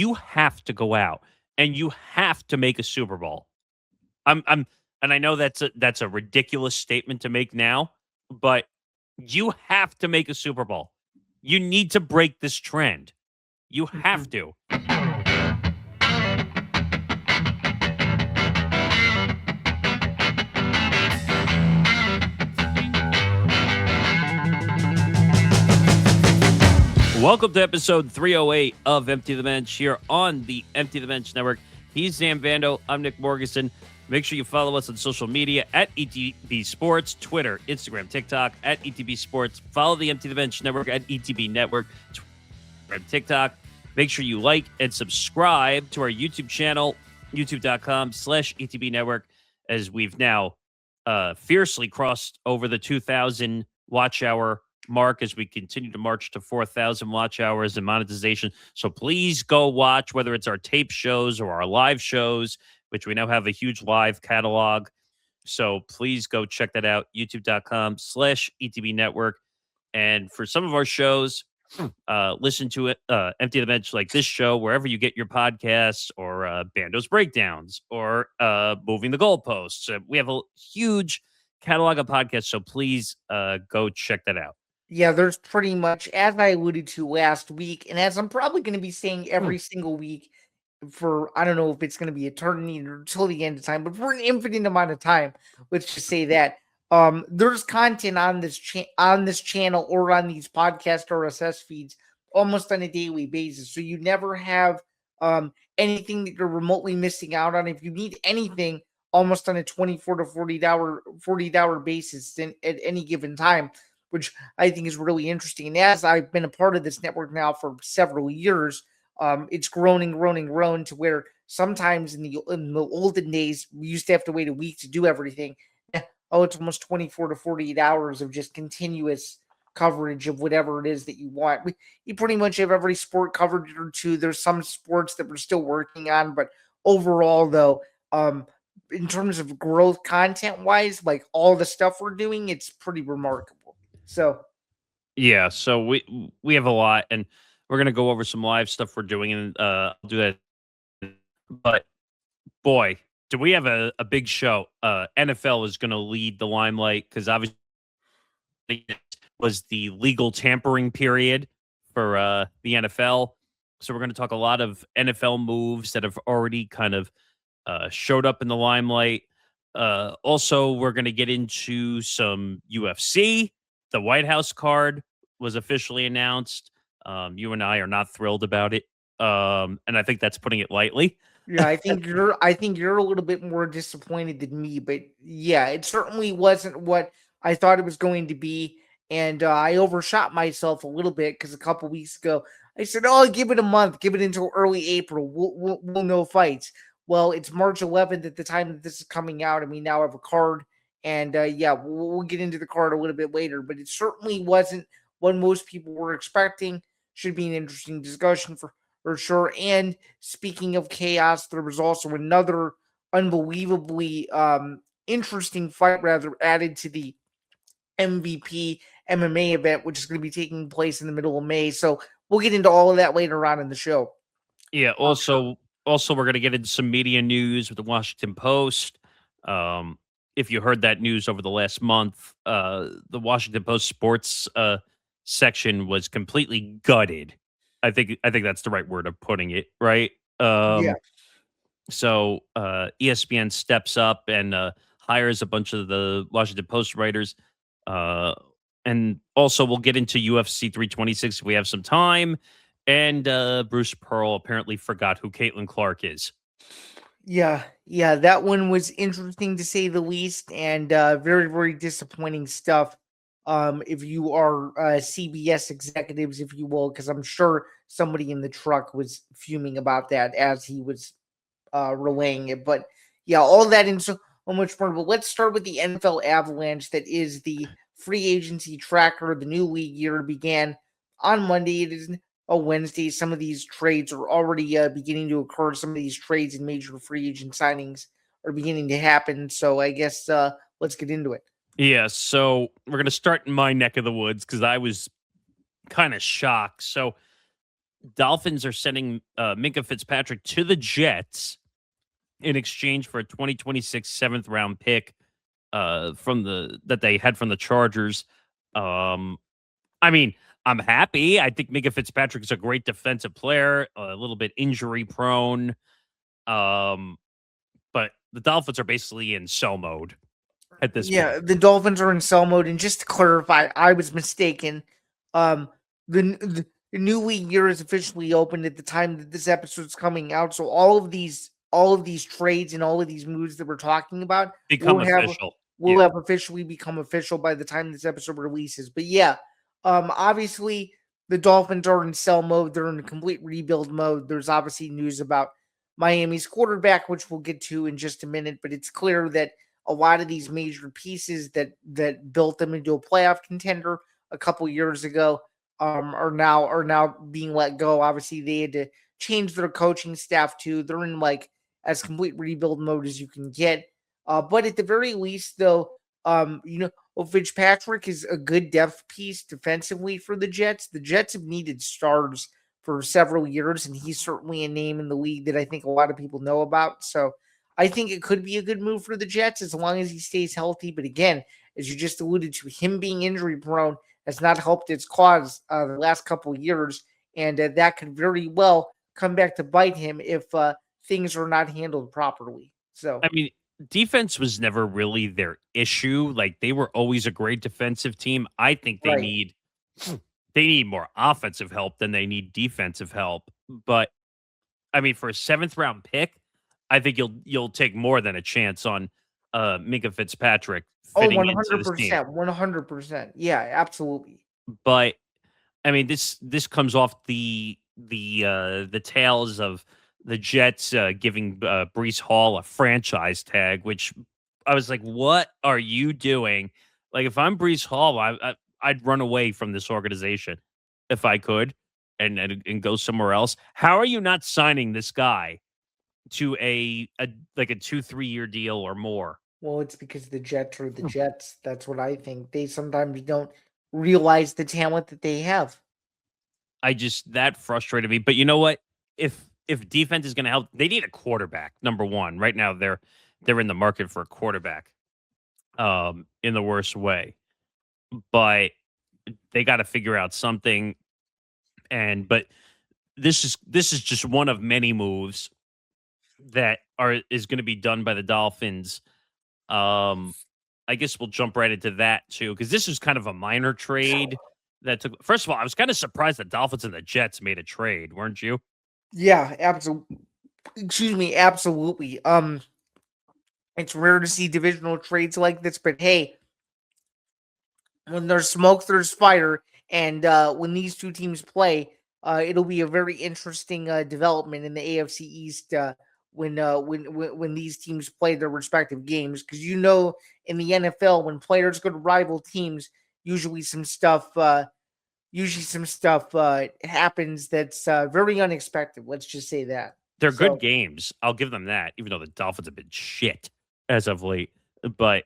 you have to go out and you have to make a Super Bowl. I'm and I know that's a ridiculous statement to make now, but you have to make a Super Bowl. You need to break this trend. You have to. Welcome to episode 308 of Empty the Bench here on the Empty the Bench Network. He's Zain Bando. I'm Nick Morgasen. Make sure you follow us on social media at ETB Sports, Twitter, Instagram, TikTok, at ETB Sports. Follow the Empty the Bench Network at ETB Network, Twitter, TikTok. Make sure you like and subscribe to our YouTube channel, youtube.com/ETB Network, as we've now fiercely crossed over the 2,000 watch hour mark as we continue to march to 4,000 watch hours and monetization. So please go watch, whether it's our tape shows or our live shows, which we now have a huge live catalog. So please go check that out, youtube.com/ETB Network. And for some of our shows, listen to it, Empty the Bench, like this show, wherever you get your podcasts, or Bando's Breakdowns, or Moving the Goalposts. We have a huge catalog of podcasts, so please go check that out. Yeah, there's pretty much, as I alluded to last week, and as I'm probably going to be saying every single week for, I don't know if it's going to be eternity or until the end of time, but for an infinite amount of time, let's just say that there's content on this channel or on these podcast RSS feeds almost on a daily basis. So you never have anything that you're remotely missing out on. If you need anything, almost on a 24 to 40 hour basis at any given time, which I think is really interesting. And as I've been a part of this network now for several years, it's grown and grown and grown to where sometimes in the olden days, we used to have to wait a week to do everything. Oh, it's almost 24 to 48 hours of just continuous coverage of whatever it is that you want. You pretty much have every sport covered or two. There's some sports that we're still working on, but overall, though, in terms of growth content wise, like all the stuff we're doing, it's pretty remarkable. So, yeah, so we have a lot, and we're gonna go over some live stuff we're doing, and I'll do that. But boy, do we have a big show? NFL is gonna lead the limelight because obviously it was the legal tampering period for the NFL. So we're gonna talk a lot of NFL moves that have already kind of showed up in the limelight. Also, we're gonna get into some UFC. The White House card was officially announced. You and I are not thrilled about it, and I think that's putting it lightly. yeah, I think you're a little bit more disappointed than me, but yeah, it certainly wasn't what I thought it was going to be, and I overshot myself a little bit because a couple weeks ago I said, "Oh, give it a month, give it until early April. We'll know fights." Well, it's March 11th at the time that this is coming out, and we now have a card. And yeah, we'll get into the card a little bit later, but it certainly wasn't what most people were expecting. Should be an interesting discussion for sure. And speaking of chaos, there was also another unbelievably interesting fight, rather, added to the MVP MMA event, which is going to be taking place in the middle of May. So we'll get into all of that later on in the show. Yeah. Also, we're gonna get into some media news with the Washington Post. If you heard that news over the last month, the Washington Post sports section was completely gutted. I think that's the right word of putting it, right? Yeah. So ESPN steps up and hires a bunch of the Washington Post writers. And also, we'll get into UFC 326 if we have some time. And Bruce Pearl apparently forgot who Caitlin Clark is. Yeah, that one was interesting to say the least, and very, very disappointing stuff. If you are CBS executives, if you will, because I'm sure somebody in the truck was fuming about that as he was relaying it. But yeah, all that and so much more. But let's start with the NFL Avalanche, that is the free agency tracker. The new league year began on Monday. It is Wednesday. Some of these trades are already beginning to occur. Some of these trades and major free agent signings are beginning to happen. So I guess let's get into it. Yeah, so we're going to start in my neck of the woods because I was kind of shocked. So Dolphins are sending Minkah Fitzpatrick to the Jets in exchange for a 2026 seventh round pick that they had from the Chargers. Um, I mean, I'm happy. I think Minkah Fitzpatrick is a great defensive player, a little bit injury prone. But the Dolphins are basically in sell mode at this Yeah, point. the Dolphins are in sell mode, and just to clarify, I was mistaken. Um, the new league year is officially opened at the time that this episode is coming out. So all of these trades and all of these moves that we're talking about Become will have official. will have officially become official by the time this episode releases. But yeah, obviously the Dolphins are in sell mode. They're in complete rebuild mode. There's obviously news about Miami's quarterback, which we'll get to in just a minute. But it's clear that a lot of these major pieces that built them into a playoff contender a couple years ago are now being let go. Obviously, they had to change their coaching staff too. They're in like as complete rebuild mode as you can get. But at the very least, though, Fitzpatrick is a good depth piece defensively for the Jets. The Jets have needed stars for several years, and he's certainly a name in the league that I think a lot of people know about. So I think it could be a good move for the Jets as long as he stays healthy. But again, as you just alluded to, him being injury prone has not helped its cause the last couple of years, and that could very well come back to bite him if things are not handled properly. So, I mean, defense was never really their issue. Like they were always a great defensive team. I think right. they need more offensive help than they need defensive help. But I mean, for a seventh round pick, I think you'll take more than a chance on Minkah Fitzpatrick Oh, fitting into this team. 100%. 100%. Yeah, absolutely. But I mean, this comes off the tales of the Jets giving Brees Hall a franchise tag, which I was like, "What are you doing?" Like, if I'm Brees Hall, I'd run away from this organization if I could, and go somewhere else. How are you not signing this guy to a like a 2-3 year deal or more? Well, it's because the Jets are the Jets. That's what I think. They sometimes don't realize the talent that they have. That frustrated me. But you know what? If defense is going to help, they need a quarterback. Number one, right now they're in the market for a quarterback, in the worst way. But they got to figure out something. But this is just one of many moves that is going to be done by the Dolphins. Um, I guess we'll jump right into that too, because this was kind of a minor trade that took. First of all, I was kind of surprised the Dolphins and the Jets made a trade, weren't you? Yeah, absolutely. Excuse me, absolutely. It's rare to see divisional trades like this, but hey, when there's smoke, there's fire, and when these two teams play, it'll be a very interesting development in the AFC East when these teams play their respective games. Because in the NFL, when players go to rival teams, usually some stuff happens that's very unexpected. Let's just say that. They're good So, games. I'll give them that, even though the Dolphins have been shit as of late. But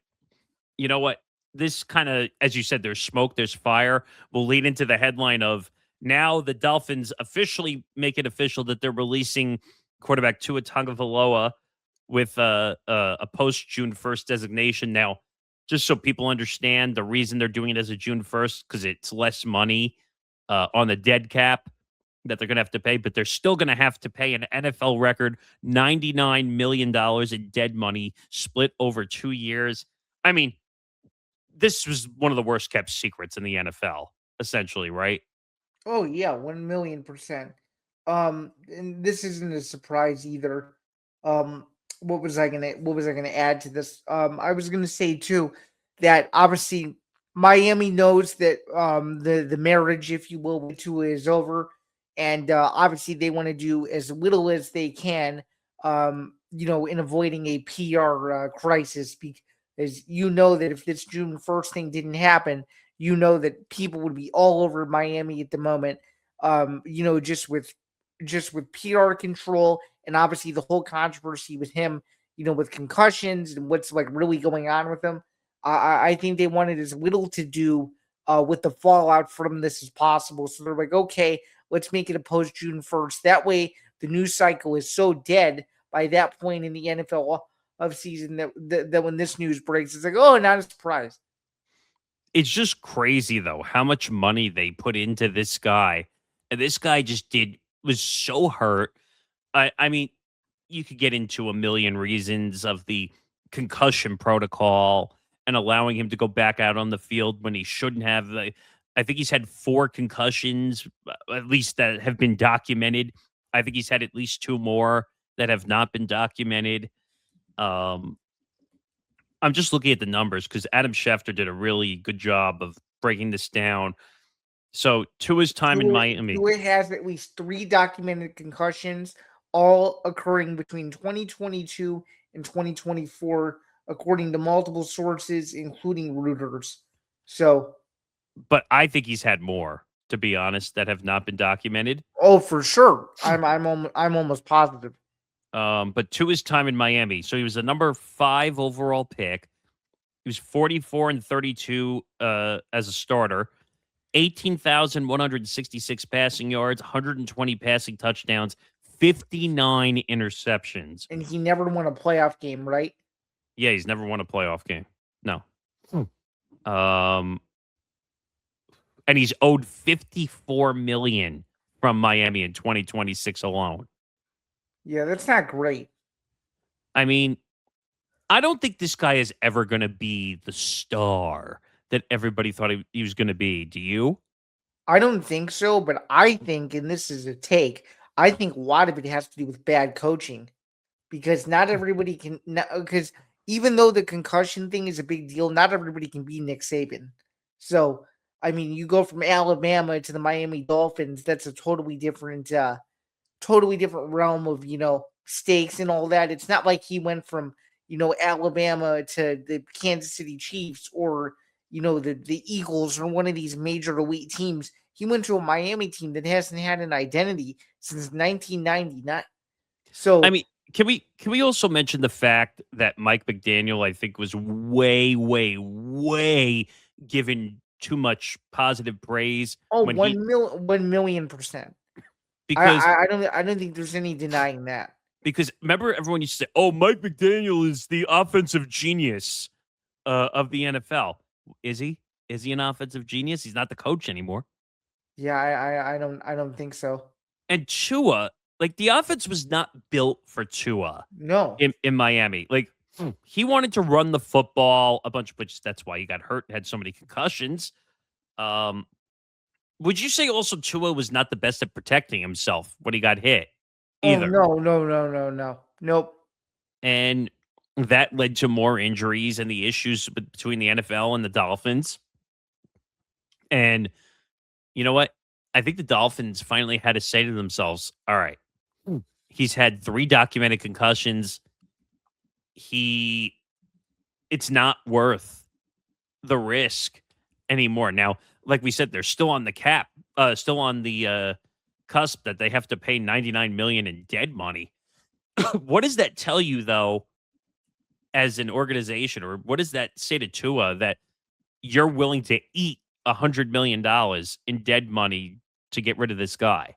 you know what? This kind of, as you said, there's smoke, there's fire, will lead into the headline of now the Dolphins officially make it official that they're releasing quarterback Tua Tagovailoa with a post June 1st designation. Now, just so people understand, the reason they're doing it as a June 1st because it's less money on the dead cap that they're going to have to pay, but they're still going to have to pay an NFL record $99 million in dead money split over 2 years. I mean, this was one of the worst kept secrets in the NFL, essentially, right? oh yeah, 1,000,000%. And this isn't a surprise either. Um, what was I gonna add to this? I was gonna say too that obviously Miami knows that the marriage, if you will, with Tua is over, and obviously they want to do as little as they can, in avoiding a PR crisis because that if this June 1st thing didn't happen, that people would be all over Miami at the moment. Just with PR control and obviously the whole controversy with him, with concussions and what's like really going on with him. I think they wanted as little to do with the fallout from this as possible. So they're like, okay, let's make it a post June 1st. That way, the news cycle is so dead by that point in the NFL of season that when this news breaks, it's like, oh, not a surprise. It's just crazy though how much money they put into this guy, and this guy was so hurt. I mean, you could get into a million reasons of the concussion protocol and allowing him to go back out on the field when he shouldn't have. I think he's had 4 concussions, at least that have been documented. I think he's had at least 2 more that have not been documented. Um, I'm just looking at the numbers because Adam Schefter did a really good job of breaking this down. So, Tua's time in Miami. Tua has at least 3 documented concussions, all occurring between 2022 and 2024, according to multiple sources, including Reuters. So, but I think he's had more, to be honest, that have not been documented. Oh, for sure. I'm almost positive. But Tua's time in Miami. So he was the number 5 overall pick. He was 44 and 32 as a starter. 18,166 passing yards, 120 passing touchdowns, 59 interceptions. And he never won a playoff game, right? Yeah, he's never won a playoff game. No. And he's owed $54 million from Miami in 2026 alone. Yeah, that's not great. I mean, I don't think this guy is ever going to be the star that everybody thought he was going to be. Do you? I don't think so, but I think, and this is a take, I think a lot of it has to do with bad coaching, because not everybody can. Because even though the concussion thing is a big deal, not everybody can be Nick Saban. So, I mean, you go from Alabama to the Miami Dolphins. That's a totally different realm of stakes and all that. It's not like he went from Alabama to the Kansas City Chiefs or the Eagles or one of these major elite teams. He went to a Miami team that hasn't had an identity since 1999. So I mean, can we also mention the fact that Mike McDaniel, I think, was way, way, way given too much positive praise? Oh, 1,000,000%. Because I don't think there's any denying that. Because remember, everyone used to say, "Oh, Mike McDaniel is the offensive genius of the NFL." Is he? Is he an offensive genius? He's not the coach anymore. Yeah, I don't think so. And Tua, like, the offense was not built for Tua. No. In Miami, like, he wanted to run the football a bunch, which that's why he got hurt and had so many concussions. Would you say also Tua was not the best at protecting himself when he got hit? Either. Oh, no. Nope. And that led to more injuries and the issues between the NFL and the Dolphins. And you know what? I think the Dolphins finally had to say to themselves, all right, he's had 3 documented concussions. It's not worth the risk anymore. Now, like we said, they're still on the cap, still on the cusp that they have to pay $99 million in dead money. What does that tell you, though, as an organization, or what does that say to Tua that you're willing to eat $100 million in dead money to get rid of this guy?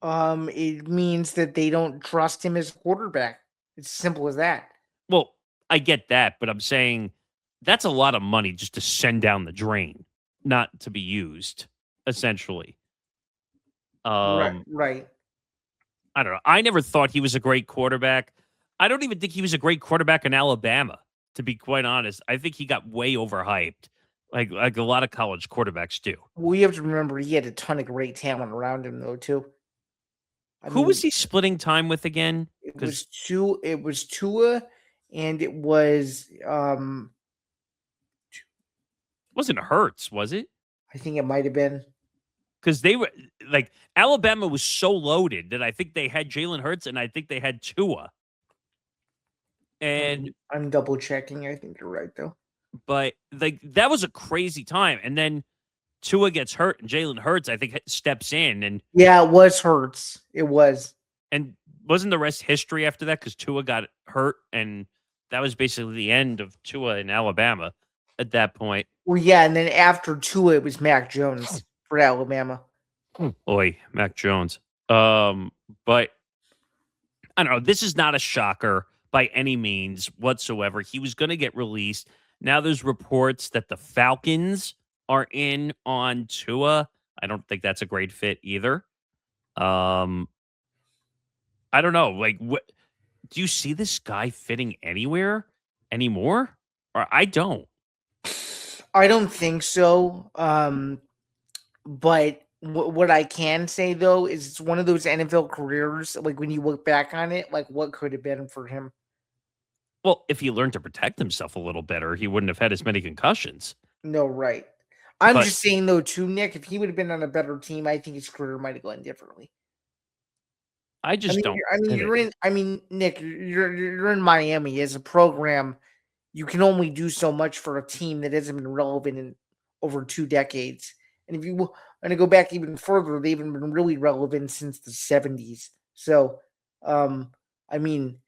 It means that they don't trust him as a quarterback. It's as simple as that. Well, I get that, but I'm saying that's a lot of money just to send down the drain, not to be used, essentially. Right. I don't know. I never thought he was a great quarterback. I don't even think he was a great quarterback in Alabama, to be quite honest. I think he got way overhyped, like a lot of college quarterbacks do. Well, you have to remember he had a ton of great talent around him, though, too. Who was he splitting time with again? It was Tua, and it was wasn't Hurts, was it? I think it might have been. Because they were like, Alabama was so loaded that I think they had Jalen Hurts and I think they had Tua. And I'm double checking. I think you're right, though. But like, that was a crazy time. And then Tua gets hurt and Jalen Hurts, I think, steps in. And yeah, it was Hurts. It was. And wasn't the rest history after that? Because Tua got hurt, and that was basically the end of Tua in Alabama at that point. Well, yeah, and then after Tua, it was Mac Jones for Alabama. Oi, Mac Jones. But I don't know. This is not a shocker by any means whatsoever. He was going to get released. Now there's reports that the Falcons are in on Tua. I don't think that's a great fit either. Um, I don't know. Like, what do you see this guy fitting anywhere anymore? Or I don't. I don't think so. But what I can say though is it's one of those NFL careers. Like when you look back on it, like what could have been for him. Well, if he learned to protect himself a little better, he wouldn't have had as many concussions. No, right. I'm But just saying though, too, Nick. If he would have been on a better team, I think his career might have gone differently. I I just mean, don't I mean, get it. you're in. I mean, Nick, you're in Miami as a program. You can only do so much for a team that hasn't been relevant in over 2 decades. And if you want to go back even further, they haven't been really relevant since the '70s. So, um, I mean,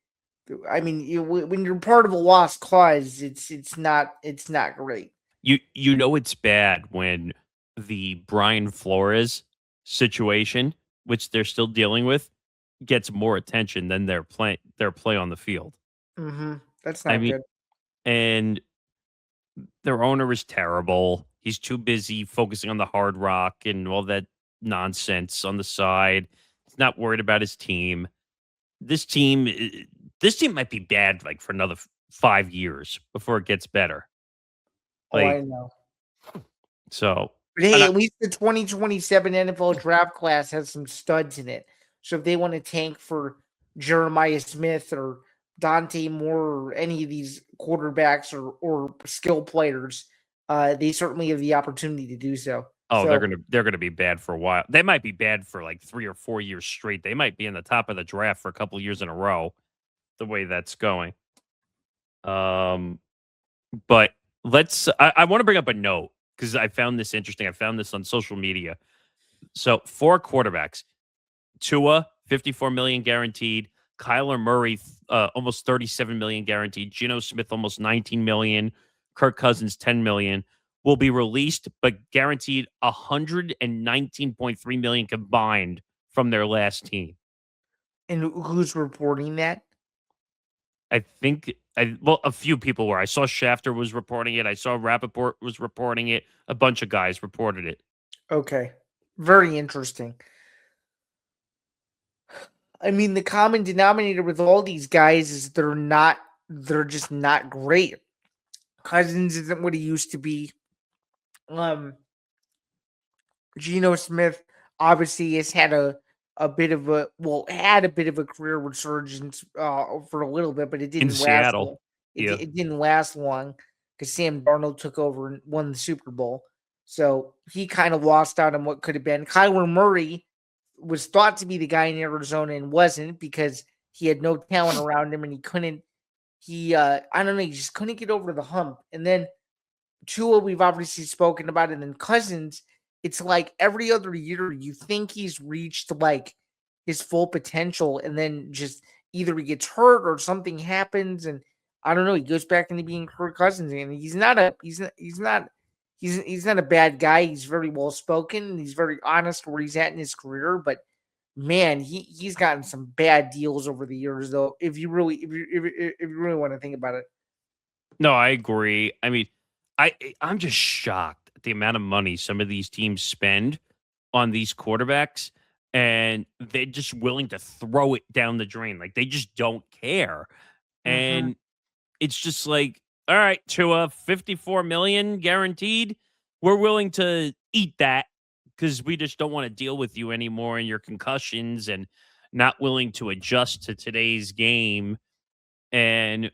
when you're part of a lost cause, it's not great. You know it's bad when the Brian Flores situation, which they're still dealing with, gets more attention than their play on the field. That's I not mean, good. and their owner is terrible. He's too busy focusing on the Hard Rock and all that nonsense on the side. He's not worried about his team. This team, this team might be bad like for another 5 years before it gets better. Oh, I Like know. so, But and hey, I, at least the 2027 NFL draft class has some studs in it. So if they want to tank for Jeremiah Smith or Dante Moore or any of these quarterbacks or skill players, they certainly have the opportunity to do so. oh, they're So gonna they're gonna be bad for a while. They might be bad for like 3 or 4 years straight. They might be in the top of the draft for a couple years in a row. The way that's going. Um, but I want to bring up a note because I found this interesting. I found this on social media. So 4 quarterbacks: Tua, 54 million guaranteed; Kyler Murray, almost 37 million guaranteed; Geno Smith, almost 19 million; Kirk Cousins, 10 million. Will be released, but guaranteed 119.3 million combined from their last team. and who's reporting that? I think well, a few people were. I saw Schafter was reporting it. I saw Rappaport was reporting it. A bunch of guys reported it. Okay. Very interesting. I mean, the common denominator with all these guys is they're just not great. Cousins isn't what he used to be. Um, Geno Smith obviously has had a bit of a career resurgence for a little bit, but it In didn't last long. Seattle. Yeah. It didn't last long because Sam Darnold took over and won the Super Bowl. So he kind of lost out on what could have been. Kyler Murray was thought to be the guy in Arizona and wasn't because he had no talent around him and he couldn't. I don't know, he just couldn't get over the hump. And then Tua, we've obviously spoken about, and then Cousins, it's like every other year you think he's reached like his full potential, and then just either he gets hurt or something happens, and I don't know, he goes back into being Kirk Cousins, and he's not a bad guy. He's very well spoken. He's very honest where he's at in his career, but man, he's gotten some bad deals over the years, though. If you really want to think about it. No, I agree. I mean, I'm just shocked at the amount of money some of these teams spend on these quarterbacks, and they're just willing to throw it down the drain. Like they just don't care. Hmm. And it's just like, all right, to a 54 million guaranteed, we're willing to eat that because we just don't want to deal with you anymore and your concussions and not willing to adjust to today's game. And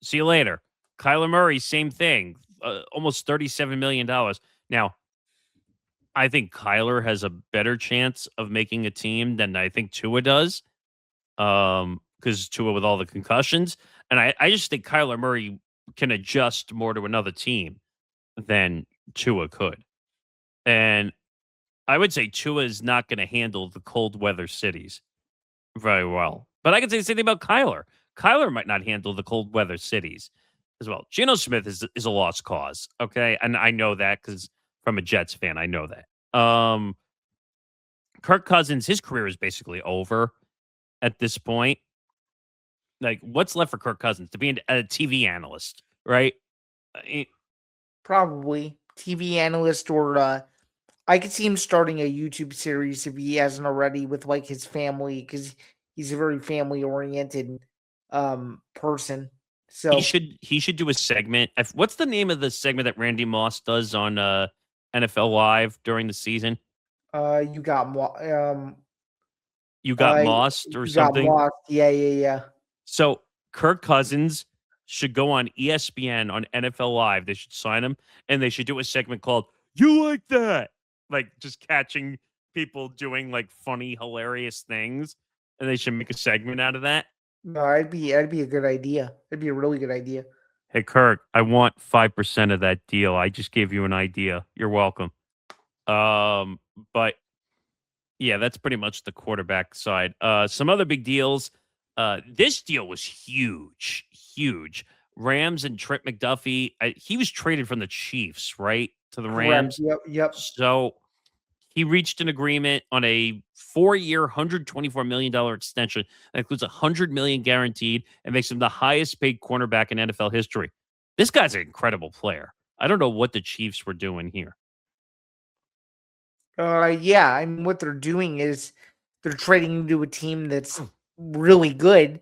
see you later. Kyler Murray, same thing, almost $37 million. Now, I think Kyler has a better chance of making a team than I think Tua does, because Tua with all the concussions, and I just think Kyler Murray can adjust more to another team than Tua could, and I would say Tua is not going to handle the cold weather cities very well. But I can say the same thing about Kyler. Kyler might not handle the cold weather cities as well. Geno Smith is a lost cause, okay, and I know that because from a Jets fan, I know that. Kirk Cousins, his career is basically over at this point. Like, what's left for Kirk Cousins? To be a TV analyst, right? Probably TV analyst, or I could see him starting a YouTube series if he hasn't already with like his family, because he's a very family oriented person. He So should do a segment. What's the name of the segment that Randy Moss does on NFL Live during the season? you got You got uh Mossed or you got something. Moss. Yeah, yeah, yeah. So Kirk Cousins should go on ESPN on NFL Live. They should sign him, and they should do a segment called "You Like That," like just catching people doing like funny, hilarious things, and they should make a segment out of that. No, that'd be a good idea. It'd be a really good idea. Hey Kirk, I want 5% of that deal. I just gave you an idea. You're welcome. But yeah, that's pretty much the quarterback side. Some other big deals. This deal was huge, huge. Rams and Trent McDuffie. He was traded from the Chiefs, right, to the Correct. Rams. Yep, yep. So he reached an agreement on a 4-year, $124 million extension that includes $100 million guaranteed and makes him the highest paid cornerback in NFL history. This guy's an incredible player. I don't know what the Chiefs were doing here. Yeah, I mean, what they're doing is they're trading him to a team that's really good,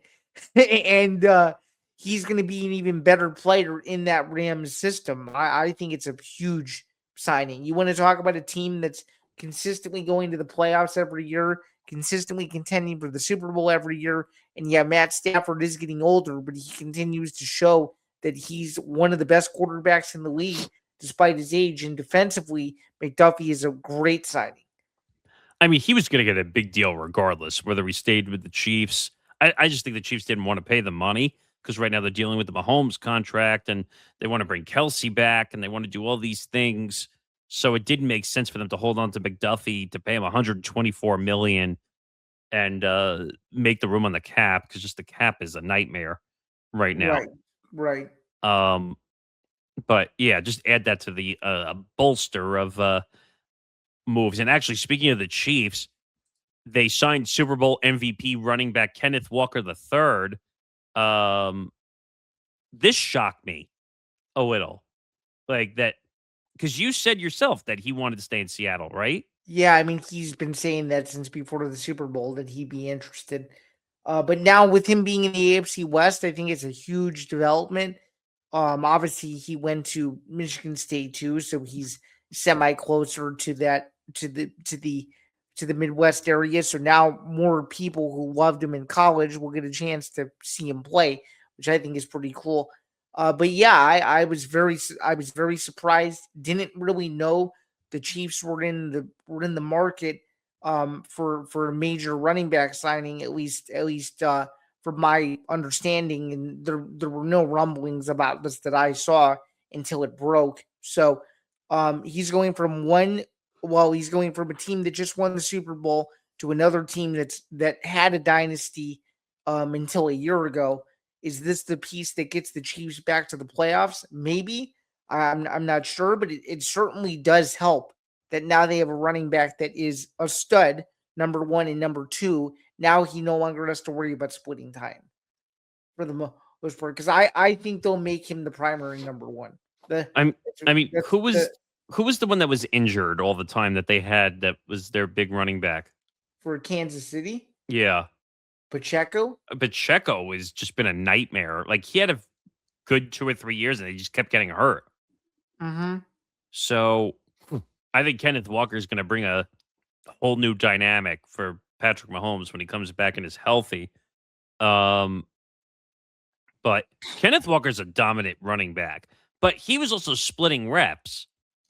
and he's going to be an even better player in that Rams system. I think it's a huge signing. You want to talk about a team that's consistently going to the playoffs every year, consistently contending for the Super Bowl every year, and yeah, Matt Stafford is getting older, but he continues to show that he's one of the best quarterbacks in the league despite his age, and defensively, McDuffie is a great signing. I mean, he was going to get a big deal regardless, whether he stayed with the Chiefs. I just think the Chiefs didn't want to pay the money because right now they're dealing with the Mahomes contract and they want to bring Kelsey back and they want to do all these things. So it didn't make sense for them to hold on to McDuffie to pay him 124 million and make the room on the cap because just the cap is a nightmare right now. Right, right. Um, but yeah, just add that to the bolster of moves. And actually, speaking of the Chiefs, they signed Super Bowl MVP running back Kenneth Walker III. Um, this shocked me a little, like that, because you said yourself that he wanted to stay in Seattle, right? Yeah, I mean, he's been saying that since before the Super Bowl that he'd be interested. But now with him being in the AFC West, I think it's a huge development. Obviously he went to Michigan State too, so he's semi closer to that to the Midwest area. So now more people who loved him in college will get a chance to see him play, which I think is pretty cool. But yeah, I was very surprised. Didn't really know the Chiefs were in the market for a major running back signing, at least from my understanding, and there were no rumblings about this that I saw until it broke. So he's going from he's going from a team that just won the Super Bowl to another team that had a dynasty until a year ago. Is this the piece that gets the Chiefs back to the playoffs? Maybe. I'm not sure, but it certainly does help that now they have a running back that is a stud, number one, and number two. Now he no longer has to worry about splitting time for the most part, because I think they'll make him the primary number one. The I'm. I mean, that's who was the one that was injured all the time that they had that was their big running back? for Kansas City. Yeah, Pacheco. Pacheco has just been a nightmare. Like he had a good 2 or 3 years and he just kept getting hurt. Mm-hmm. So I think Kenneth Walker is going to bring a whole new dynamic for Patrick Mahomes when he comes back and is healthy. Um, but Kenneth Walker's a dominant running back, but he was also splitting reps.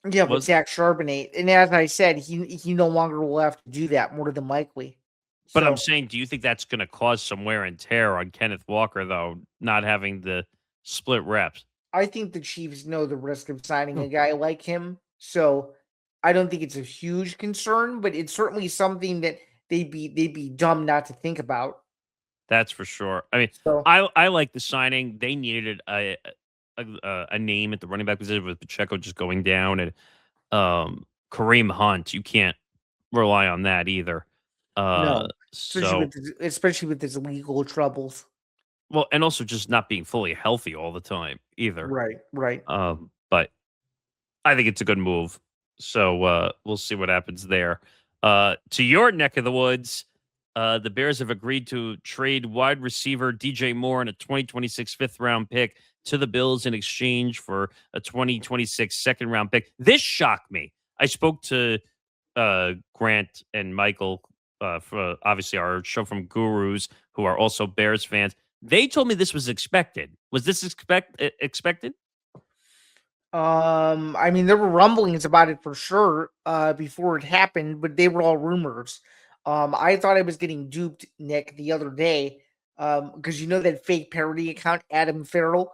Yeah, but Was Zach Charbonnet, and as I said, he no longer will have to do that more than likely. but I'm So saying, do you think that's going to cause some wear and tear on Kenneth Walker though, not having the split reps? I think the Chiefs know the risk of signing a guy like him. So I don't think it's a huge concern, but it's certainly something that they'd be dumb not to think about. That's for sure. I mean, So I like the signing. They needed a name at the running back position with Pacheco just going down and Kareem Hunt. You can't rely on that either. No, So especially with his legal troubles. well, and also just not being fully healthy all the time either. Right, right. But I think it's a good move. So we'll see what happens there. To your neck of the woods, the Bears have agreed to trade wide receiver DJ Moore and a 2026 fifth round pick to the Bills in exchange for a 2026 second round pick. This shocked me. I spoke to Grant and Michael for obviously our show from Gurus, who are also Bears fans. They told me this was expected. Was this expected? I mean, there were rumblings about it for sure before it happened, but they were all rumors. I thought I was getting duped, Nick, the other day, because you know that fake parody account, Adam Farrell.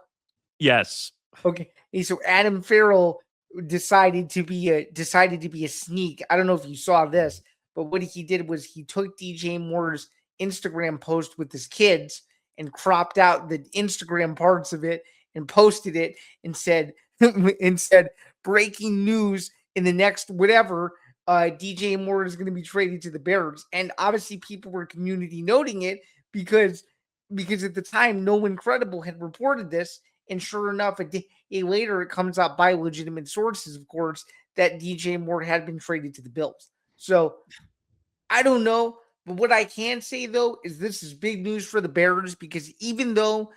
Yes. Okay, so Adam Farrell decided to be a sneak. I don't know if you saw this, but what he did was he took DJ Moore's Instagram post with his kids and cropped out the Instagram parts of it and posted it and said and said breaking news in the next whatever DJ Moore is going to be traded to the Bears. And obviously people were community noting it because at the time no one credible had reported this. And sure enough, a day later, it comes out by legitimate sources, of course, that DJ Moore had been traded to the Bills. So I don't know. But what I can say, though, is this is big news for the Bears because even though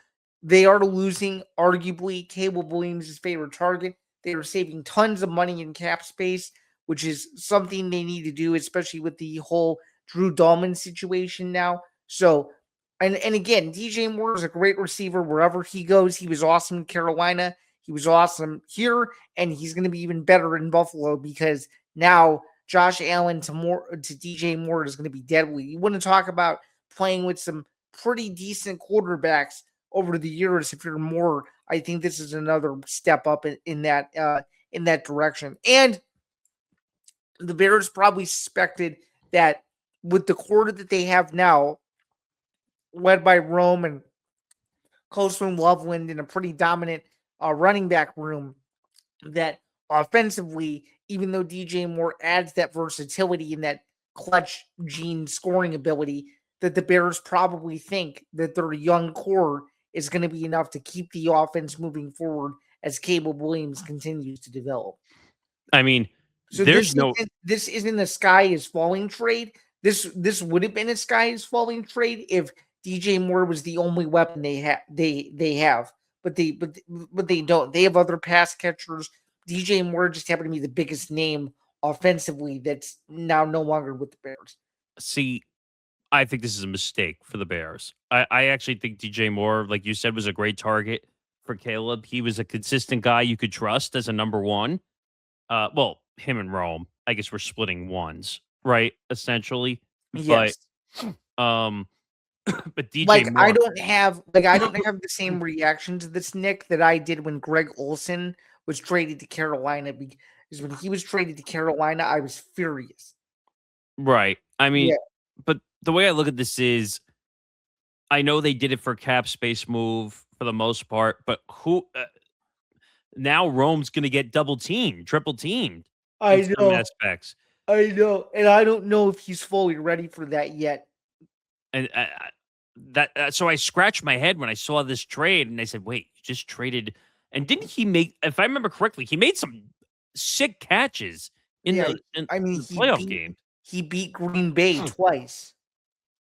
they are losing, arguably, Caleb Williams' favorite target, they are saving tons of money in cap space, which is something they need to do, especially with the whole Drew Dahlman situation now. So and again, DJ Moore is a great receiver wherever he goes. He was awesome in Carolina. He was awesome here, and he's going to be even better in Buffalo because now Josh Allen to DJ Moore is going to be deadly. You want to talk about playing with some pretty decent quarterbacks over the years. If you're Moore, I think this is another step up in that direction. And the Bears probably suspected that with the quarter that they have now, led by Rome and Coastman Loveland in a pretty dominant running back room, that offensively, even though DJ Moore adds that versatility and that clutch gene scoring ability, that the Bears probably think that their young core is going to be enough to keep the offense moving forward as Caleb Williams continues to develop. I mean, so this isn't a sky is falling trade. This would have been a sky is falling trade if DJ Moore was the only weapon they have, but they don't. They have other pass catchers. DJ Moore just happened to be the biggest name offensively that's now no longer with the Bears. See, I think this is a mistake for the Bears. I actually think DJ Moore, like you said, was a great target for Caleb. He was a consistent guy you could trust as a number one. Well, him and Rome, I guess we're splitting ones, right? Essentially. Yes. But DJ Moore, I don't have the same reaction to this, Nick, that I did when Greg Olsen was traded to Carolina. Because when he was traded to Carolina, I was furious. Right. I mean, but the way I look at this is, I know they did it for cap space move for the most part, but who now Rome's going to get double teamed, triple teamed. I know. Aspects. I know, and I don't know if he's fully ready for that yet. And so I scratched my head when I saw this trade, and I said, "Wait, you just traded?" And didn't he make? If I remember correctly, he made some sick catches in the playoff game. He beat Green Bay twice.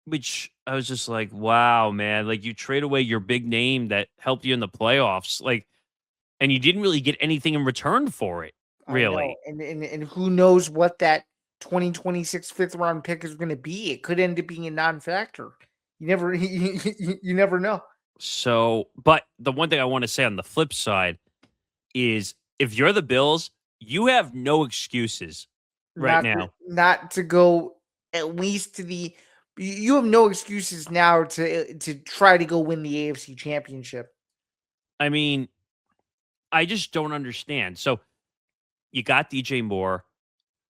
Which I was just like, wow, man! Like you trade away your big name that helped you in the playoffs, like, and you didn't really get anything in return for it, really. And who knows what that 2026 fifth round pick is going to be? It could end up being a non-factor. You never know. So, but the one thing I want to say on the flip side is, if you're the Bills, you have no excuses now. Not to go at least to the. You have no excuses now to try to go win the AFC Championship. I mean, I just don't understand. So, you got DJ Moore,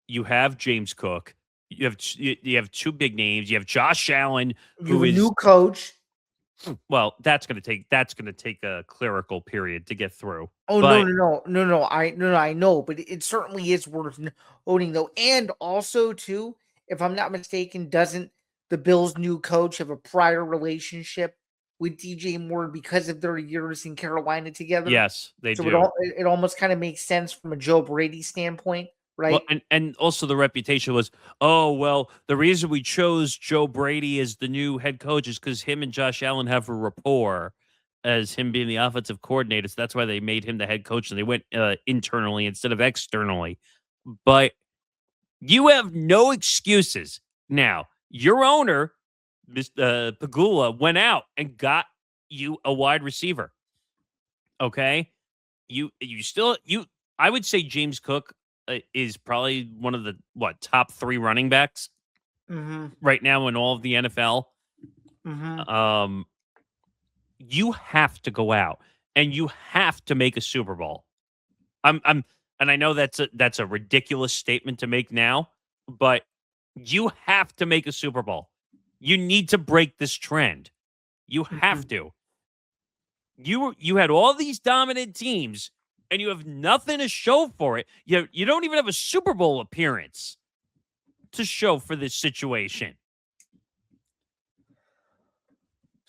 you have James Cook, you have two big names, you have Josh Allen, who is a new coach. Well, that's going to take a clerical period to get through. Oh, no. I know, but it certainly is worth noting though. And also too, if I'm not mistaken, doesn't the Bills' new coach have a prior relationship with DJ Moore because of their years in Carolina together? Yes, they So do. it almost kind of makes sense from a Joe Brady standpoint, Well, right? and also the reputation was, oh, well, the reason we chose Joe Brady as the new head coach is because him and Josh Allen have a rapport as him being the offensive coordinator. So that's why they made him the head coach and they went internally instead of externally. But you have no excuses. Now, your owner, Mr. Pagula, went out and got you a wide receiver. Okay? You still you I would say James Cook is probably one of the top 3 running backs Mm-hmm. right now in all of the NFL. Mm-hmm. Um you have to go out and you have to make a Super Bowl. I'm and I know that's a ridiculous statement to make now, but you have to make a Super Bowl. You need to break this trend. You have Mm-hmm. to. You had all these dominant teams and you have nothing to show for it. You don't even have a Super Bowl appearance to show for this situation.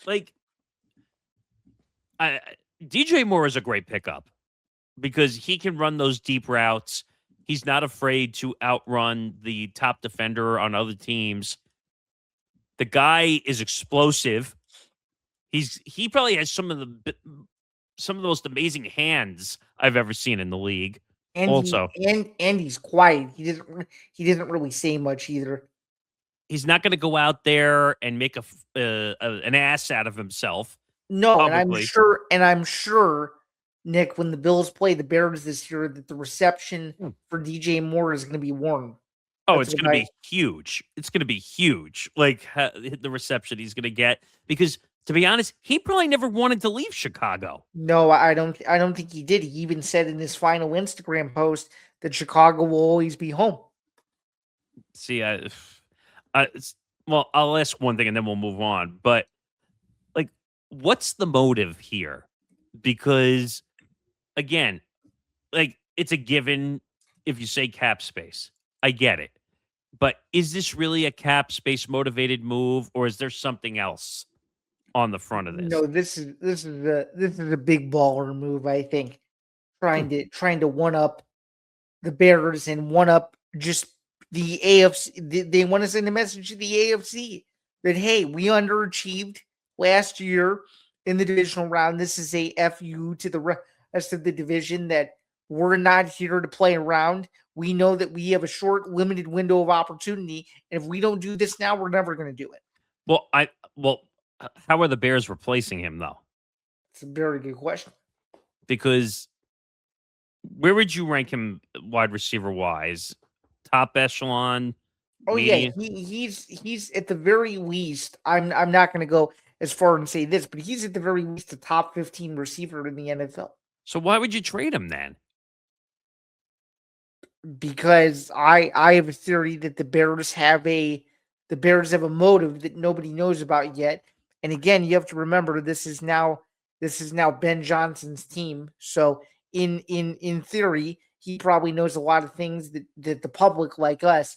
Like I, DJ Moore is a great pickup because he can run those deep routes. He's not afraid to outrun the top defender on other teams. The guy is explosive. He probably has some of the most amazing hands I've ever seen in the league. And Also, he's quiet. He doesn't really say much either. he's not going to go out there and make an ass out of himself No, publicly. and I'm sure, Nick, when the Bills play the Bears this year, that the reception Hmm. for DJ Moore is going to be warm. Oh, That's it's what going to I. be huge. It's going to be huge. Like the reception he's going to get because to be honest, he probably never wanted to leave Chicago. No, I don't. I don't think he did. He even said in his final Instagram post that Chicago will always be home. See, well, I'll ask one thing and then we'll move on. But like, what's the motive here? Because again, like it's a given if you say cap space. I get it. But is this really a cap space motivated move or is there something else on the front of this? No, this is a big baller move. I think Hmm. trying to one up the Bears and one up just the AFC. They want to send a message to the AFC that hey, we underachieved last year in the divisional round. This is a fu to the rest of the division that we're not here to play around. We know that we have a short, limited window of opportunity, and if we don't do this now, we're never going to do it. Well, how are the Bears replacing him though? It's a very good question. Because where would you rank him wide receiver wise? Top echelon, Oh yeah, median? he's at the very least. I'm not going to go as far and say this, but he's at the very least a top 15 receiver in the NFL. So why would you trade him then? Because I have a theory that the Bears have a motive that nobody knows about yet. And again, you have to remember this is now Ben Johnson's team. So in theory, he probably knows a lot of things that the public like us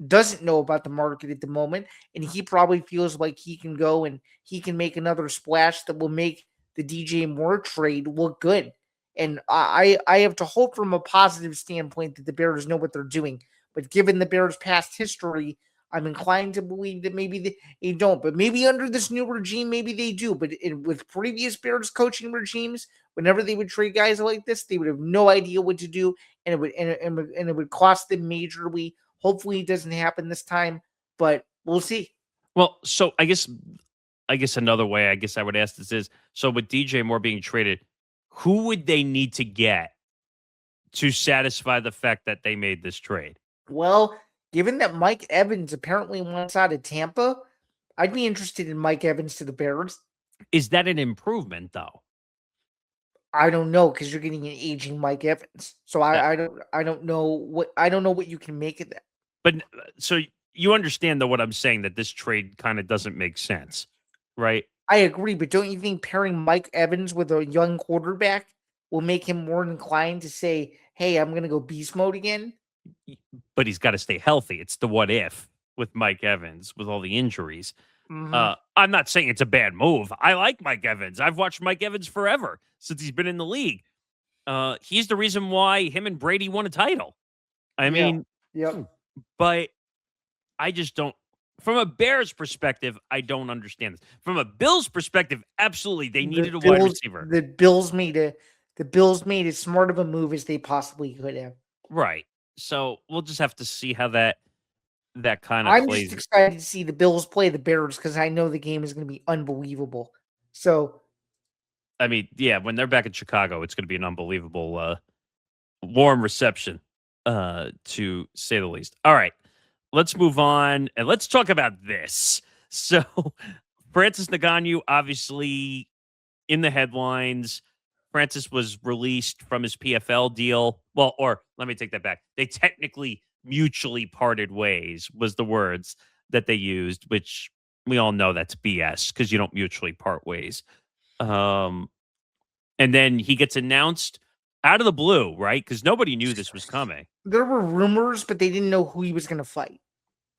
doesn't know about the market at the moment, and he probably feels like he can go and he can make another splash that will make the DJ Moore trade look good. And I have to hope from a positive standpoint that the Bears know what they're doing. But given the Bears' past history, I'm inclined to believe that maybe they don't. But maybe under this new regime, maybe they do. But with previous Bears coaching regimes, whenever they would trade guys like this, they would have no idea what to do, and it would cost them majorly. Hopefully, it doesn't happen this time, but we'll see. Well, so I guess another way I guess I would ask this is so with DJ Moore being traded, who would they need to get to satisfy the fact that they made this trade? Well, given that Mike Evans apparently wants out of Tampa, I'd be interested in Mike Evans to the Bears. Is that an improvement though? I don't know because you're getting an aging Mike Evans, so Uh, I don't know what you can make of that. but so you understand though what I'm saying that this trade kind of doesn't make sense, right? I agree, but don't you think pairing Mike Evans with a young quarterback will make him more inclined to say, "Hey, I'm going to go beast mode again"? But he's got to stay healthy. It's the what if. with Mike Evans with all the injuries. Hmm. I'm not saying it's a bad move. I like Mike Evans. I've watched Mike Evans forever since he's been in the league. He's the reason why him and Brady won a title. I Yeah. mean, Yep. but I just don't. From a Bears perspective, I don't understand this. From a Bills perspective, absolutely, they needed a wide receiver. The Bills made as smart of a move as they possibly could have. Right. So we'll just have to see how that kind of I'm just plays. excited to see the Bills play the Bears because I know the game is going to be unbelievable. So I mean, yeah, when they're back in Chicago, it's going to be an unbelievable warm reception, to say the least. All right, let's move on and let's talk about this. So, Francis Ngannou, obviously in the headlines. Francis was released from his PFL deal. Well, or let me take that back. They technically mutually parted ways, was the words that they used, which we all know that's BS because you don't mutually part ways. Um, and then he gets announced out of the blue, right? Because nobody knew this was coming. there were rumors, but they didn't know who he was going to fight.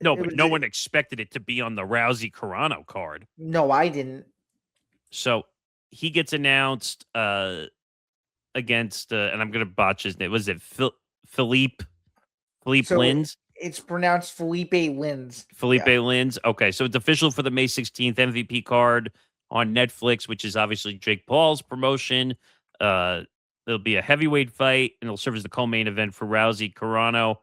No, It but was no one expected it to be on the Rousey Carano card. no, I didn't. So he gets announced against, and I'm going to botch his name. Was it Philippe So Lins? it's pronounced Felipe Lins. Philippe Yeah. Lins. Okay, so it's official for the May 16th MVP card on Netflix, which is obviously Jake Paul's promotion. There'll be a heavyweight fight, and it'll serve as the co-main event for Rousey Carano.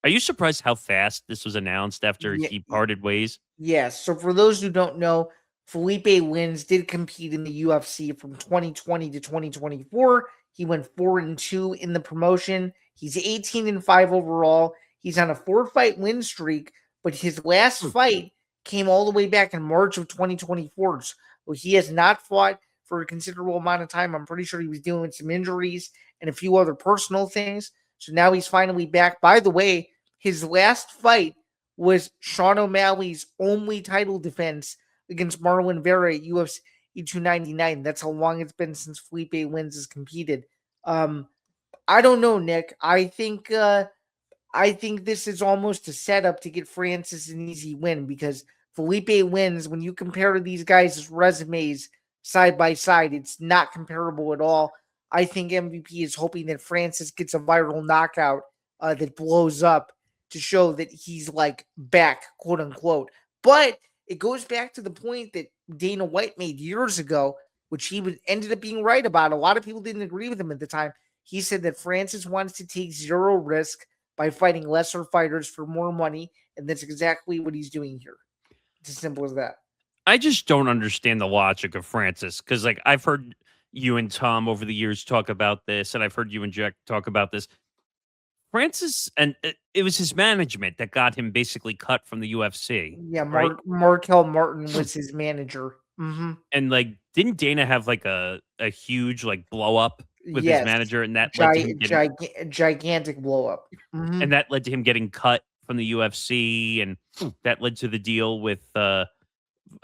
Are you surprised how fast this was announced after Yeah, he parted ways? yes. So for those who don't know, Felipe Lins did compete in the UFC from 2020 to 2024. He went 4-2 in the promotion. He's 18-5 overall. He's on a 4-fight win streak, but his last fight came all the way back in March of 2024. So he has not fought for a considerable amount of time. I'm pretty sure he was dealing with some injuries and a few other personal things. So now he's finally back. By the way, his last fight was Sean O'Malley's only title defense against Marlon Vera at UFC 299. That's how long it's been since Felipe Lins has competed. I don't know, Nick. I think this is almost a setup to get Francis an easy win because Felipe Lins, when you compare these guys' resumes side by side, it's not comparable at all. I think MVP is hoping that Francis gets a viral knockout that blows up to show that he's like back, quote unquote. But it goes back to the point that Dana White made years ago, which ended up being right about. A lot of people didn't agree with him at the time. He said that Francis wants to take zero risk by fighting lesser fighters for more money, and that's exactly what he's doing here. It's as simple as that. I just don't understand the logic of Francis because, like, I've heard you and Tom over the years talk about this, and I've heard you and Jack talk about this. Francis, and it was his management that got him basically cut from the UFC, Yeah, right? Markel Martin was his manager. And like, didn't Dana have like a huge like blow up with his Yes, manager, and that led to him getting gigantic blow up. and that led to him getting cut from the UFC, and that led to the deal with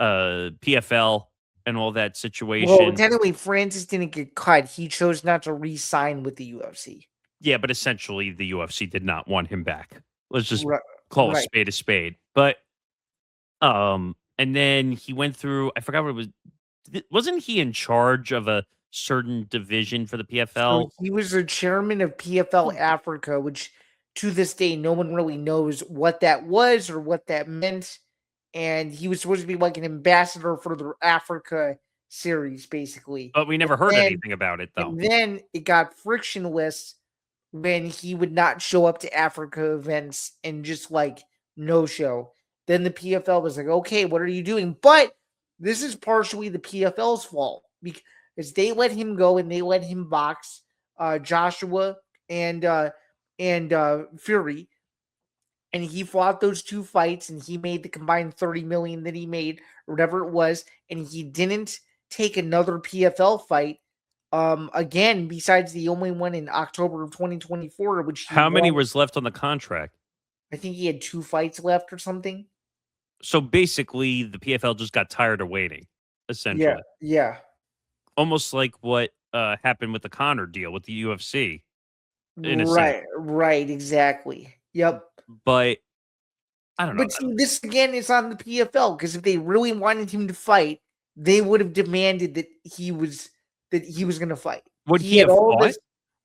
PFL and all that Well, situation. technically, Francis didn't get cut. He chose not to re-sign with the UFC. Yeah, but essentially the UFC did not want him back. Let's just Right. call a Right. spade a spade. But and then he went through, I forgot what it was. Wasn't he in charge of a certain division for the So PFL? he was the chairman of PFL Africa, which to this day no one really knows what that was or what that meant. And he was supposed to be like an ambassador for the Africa series, basically. But we never heard anything about it though. And then it got frictionless when he would not show up to Africa events and just like no show. Then the PFL was like, okay, what are you doing? But this is partially the PFL's fault because they let him go and they let him box Joshua and Fury, and he fought those two fights and he made the combined 30 million that he made or whatever it was, and he didn't take another PFL fight again besides the only one in October of 2024, which he How many won. was left on the contract? I think he had 2 fights left or something. So basically the PFL just got tired of waiting, essentially. Yeah. Almost like what happened with the Connor deal with the UFC, in a sense. Right, exactly. Yep. But I don't know. But see, this again is on the PFL because if they really wanted him to fight, they would have demanded that he was going to fight. Would He he had have all fought? this.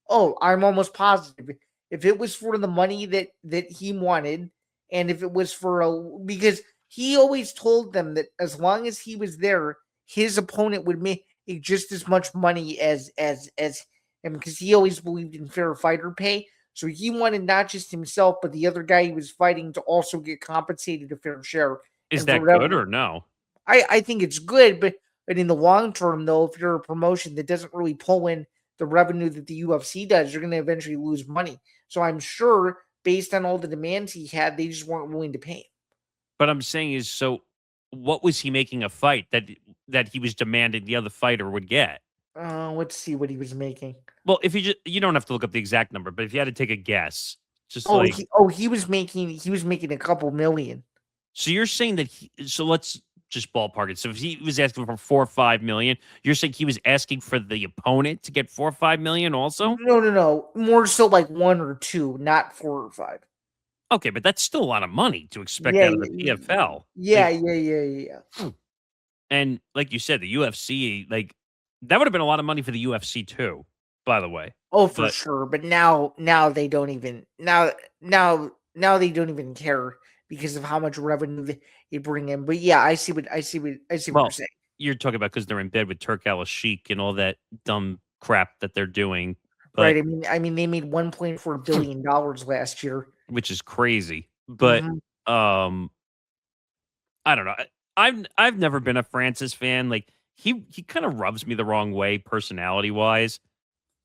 Oh, I'm almost positive. If it was for the money that he wanted, and if it was for because he always told them that as long as he was there, his opponent would make just as much money as him because he always believed in fair fighter pay. So he wanted not just himself, but the other guy he was fighting to also get compensated a fair share. Is And for that good whatever, or no? I think it's good, but in the long term, though, if you're a promotion that doesn't really pull in the revenue that the UFC does, you're going to eventually lose money. So I'm sure, based on all the demands he had, they just weren't willing to pay him. But I'm saying is, so what was he making a fight that he was demanding the other fighter would get? Let's see what he was making. Well, if you don't have to look up the exact number, but if you had to take a guess, just Oh, like he was making a couple million. so you're saying that so let's just ballpark it. So if he was asking for 4 or 5 million, you're saying he was asking for the opponent to get 4 or 5 million also? No. More so like one or two, not 4 or 5. Okay, but that's still a lot of money to expect Yeah, out of the PFL. yeah, yeah. And like you said, the UFC, like that would have been a lot of money for the UFC too, by the way. Oh, for But sure. But now they don't even now they don't even care because of how much revenue they bring in. But yeah, I see what you're well, saying. you're talking about because they're in bed with Turk Al Sheik and all that dumb crap that they're doing, Right. but I mean they made $1.4 billion last year. which is crazy. But Mhm. um I don't know. I've never been a Francis fan. Like he kind of rubs me the wrong way personality wise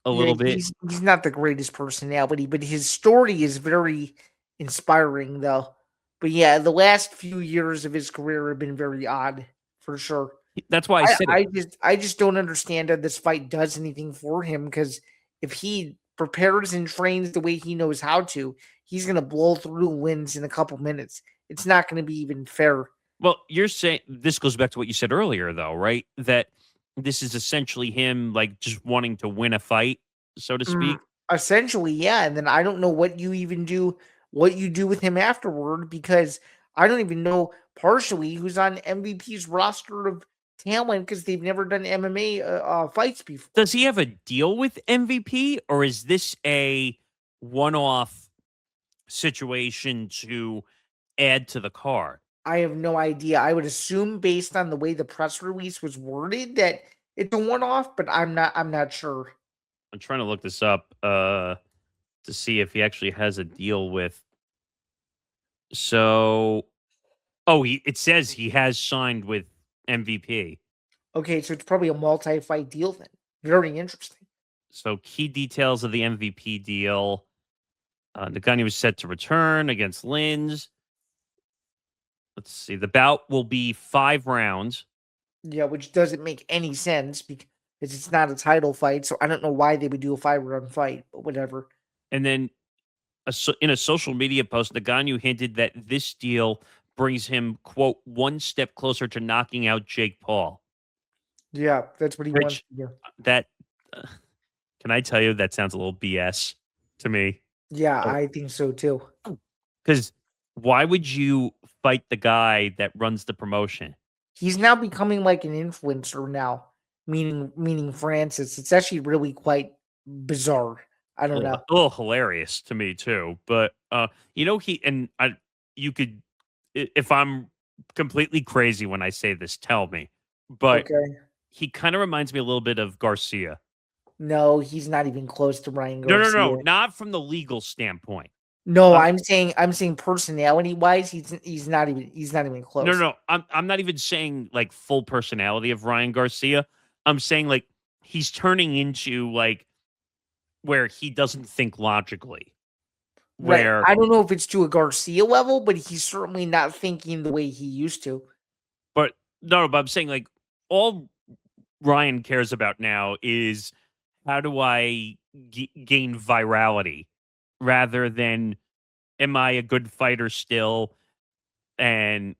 a Yeah, little bit. he's not the greatest personality, but his story is very inspiring though. But yeah, the last few years of his career have been very odd for sure. That's why I I said it. I just don't understand how this fight does anything for him because if he prepares and trains the way he knows how to, he's gonna blow through wins in a couple minutes. It's not gonna be even fair. Well, you're saying this goes back to what you said earlier, though, right? That this is essentially him like just wanting to win a fight, so to Mm, speak. essentially, yeah. And then I don't know what you do with him afterward because I don't even know partially who's on MVP's roster of talent because they've never done MMA fights before. Does he have a deal with MVP, or is this a one-off situation to add to the card? I have no idea. I would assume based on the way the press release was worded that it's a one-off, but I'm not sure. I'm trying to look this up to see if he actually has a deal with. So, oh, it says he has signed with MVP. Okay, so it's probably a multi-fight deal then. Very interesting. So, key details of the MVP deal. Ngannou was set to return against Lins. Let's see. The bout will be 5 rounds. Yeah, which doesn't make any sense because it's not a title fight, so I don't know why they would do a 5-round fight, but whatever. And then in a social media post, Ngannou hinted that this deal brings him, quote, one step closer to knocking out Jake Paul. Yeah, that's what he wants Which, to do. that, uh, can I tell you, that sounds a little BS to me. Yeah, I think so too. Because why would you fight the guy that runs the promotion? He's now becoming like an influencer now, meaning Francis. It's actually really quite bizarre. I don't know. A little hilarious to me too. But he and I you could if I'm completely crazy when I say this, tell me. But Okay. he kind of reminds me a little bit of Garcia. No, he's not even close to Ryan No, Garcia. not from the legal standpoint. No, Um, I'm saying personality wise, he's not even close. no. I'm not even saying like full personality of Ryan Garcia. I'm saying like he's turning into like where he doesn't think logically. Right. Where I don't know if it's to a Garcia level, but he's certainly not thinking the way he used to. but no, but I'm saying like all Ryan cares about now is how do I gain virality rather than am I a good fighter still and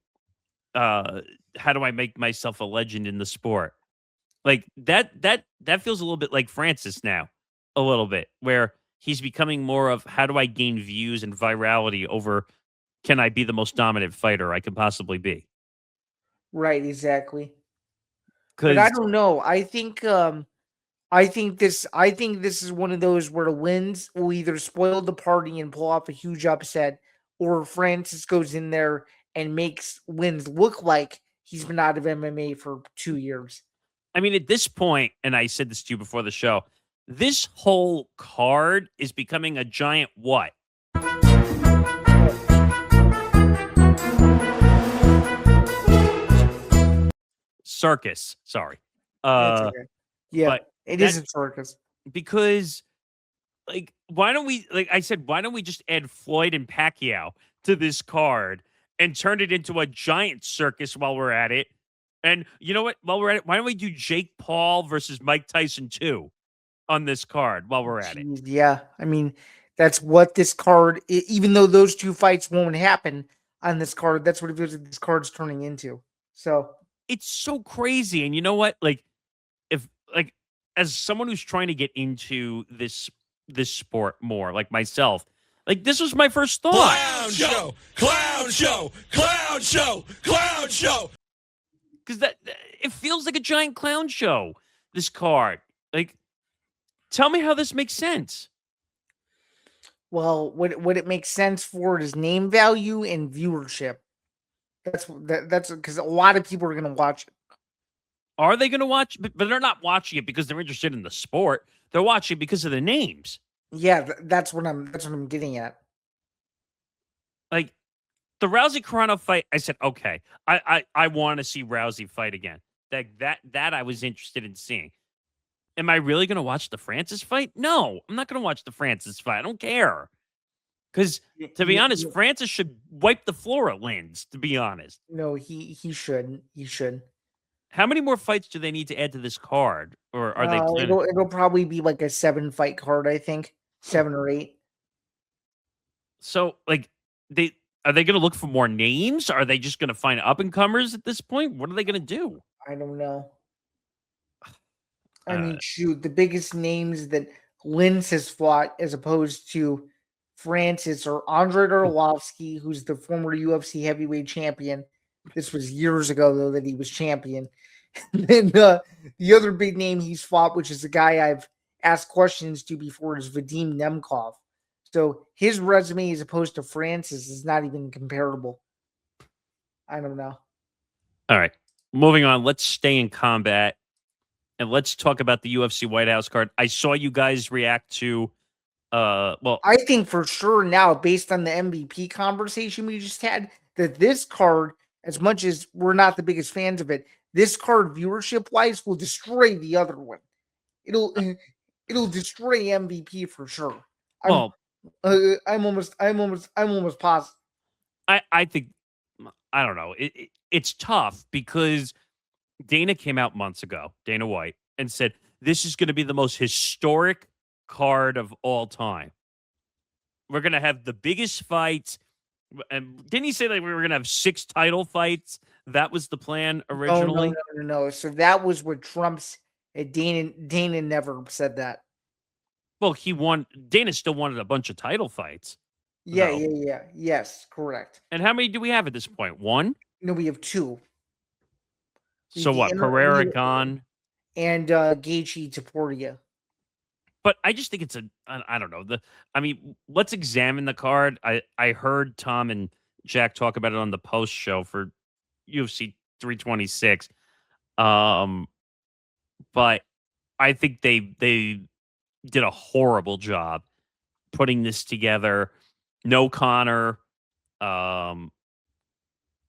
uh how do I make myself a legend in the sport? Like that feels a little bit like Francis now, a little bit where he's becoming more of how do I gain views and virality over can I be the most dominant fighter I can possibly be? Right, exactly. But I Because don't know. I think this is one of those where wins will either spoil the party and pull off a huge upset, or Francis goes in there and makes wins look like he's been out of MMA for 2 years. I mean, at this point, and I said this to you before the show, this whole card is becoming a giant what? Circus. Sorry. That's Uh, okay. Yeah, but it is that a circus. because like why don't we like I said, why don't we just add Floyd and Pacquiao to this card and turn it into a giant circus while we're at it? And you know what? While we're at it, why don't we do Jake Paul versus Mike Tyson 2 on this card while we're at it? Jeez, yeah. I mean, that's what this card, even though those two fights won't happen on this card, that's what it feels like this card's turning into. So, It's so crazy. And you know what? Like if like as someone who's trying to get into this sport more, like myself, like this was my first thought. Clown show, clown show, clown show, clown show. Because that it feels like a giant clown show, this card. Like, tell me how this makes sense. well, what it makes sense for is name value and viewership. That's because a lot of people are going to watch it. Are they gonna watch? But they're not watching it because they're interested in the sport. They're watching it because of the names. Yeah, that's what I'm getting at. Like the Rousey Carano fight, I said, okay, I want to see Rousey fight again. That I was interested in seeing. Am I really going to watch the Francis fight? No, I'm not going to watch the Francis fight. I don't care. Because to be honest, Francis should wipe the floor at Lins. To be honest, No, he shouldn't. He should. how many more fights do they need to add to this card, or are they planning? It'll probably be like a 7 fight card, I think, 7 or 8. So, like, they are they going to look for more names? Are they just going to find up and comers at this point? What are they going to do? I don't know. I Uh, mean, shoot, the biggest names that Linz has fought as opposed to Francis or Andre Arlovsky, who's the former UFC heavyweight champion. This was years ago, though, that he was champion. And then the other big name he's fought, which is a guy I've asked questions to before, is Vadim Nemkov. So his resume, as opposed to Francis, is not even comparable. I don't know. all right, moving on. Let's stay in combat and let's talk about the UFC White House card. I saw you guys react to well, I think for sure now, based on the MVP conversation we just had, that this card, as much as we're not the biggest fans of it, this card viewership wise will destroy the other one. It'll it'll destroy MVP for sure. I'm well, I'm almost positive. I think I don't know. It's tough because Dana came out months ago, Dana White, and said this is going to be the most historic card of all time. We're going to have the biggest fights. And didn't he say that we were going to have 6 title fights? That was the plan Oh no, originally. no. So that was what Trump's Dana never said that. Well, he won. Dana still wanted a bunch of title fights, Yeah, though. Yes, correct. And how many do we have at this point? One. No, we have two. So what? Pereira gone. And Gaethje Taportia. But I just think it's I don't know. I mean, let's examine the card. I heard Tom and Jack talk about it on the post show for UFC 326. But I think they did a horrible job putting this together. No Connor. Um,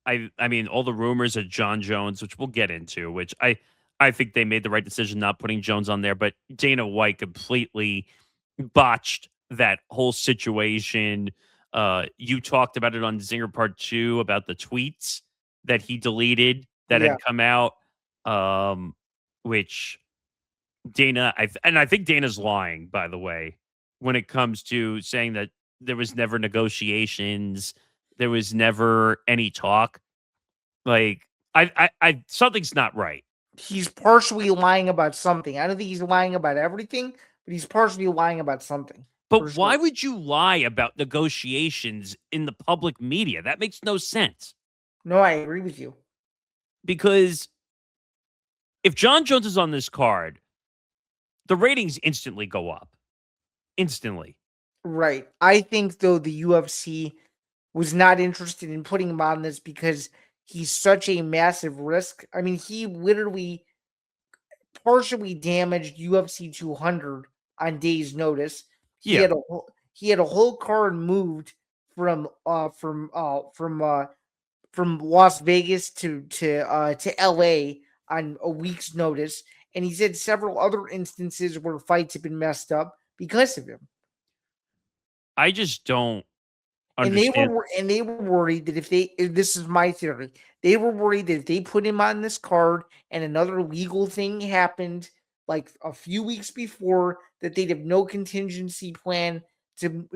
I mean, all the rumors of John Jones, which we'll get into, which I think they made the right decision not putting Jones on there, but Dana White completely botched that whole situation. You talked about it on Zinger Part 2 about the tweets that he deleted that Yeah. had come out, which Dana, I think Dana's lying, by the way, when it comes to saying that there was never negotiations, there was never any talk. Like, I something's not right. He's partially lying about something. I don't think he's lying about everything, but he's partially lying about something. But for why sure. would you lie about negotiations in the public media? That makes no sense. No, I agree with you. Because if John Jones is on this card, the ratings instantly go up. Instantly. Right. I think though the UFC was not interested in putting him on this because he's such a massive risk. I mean, he literally partially damaged UFC 200 on days notice. He Yeah. had a whole card moved from from Las Vegas to LA on a week's notice, and he's had several other instances where fights have been messed up because of him. I just don't And understand. they were worried that this is my theory, they were worried that if they put him on this card and another legal thing happened like a few weeks before, that they'd have no contingency plan to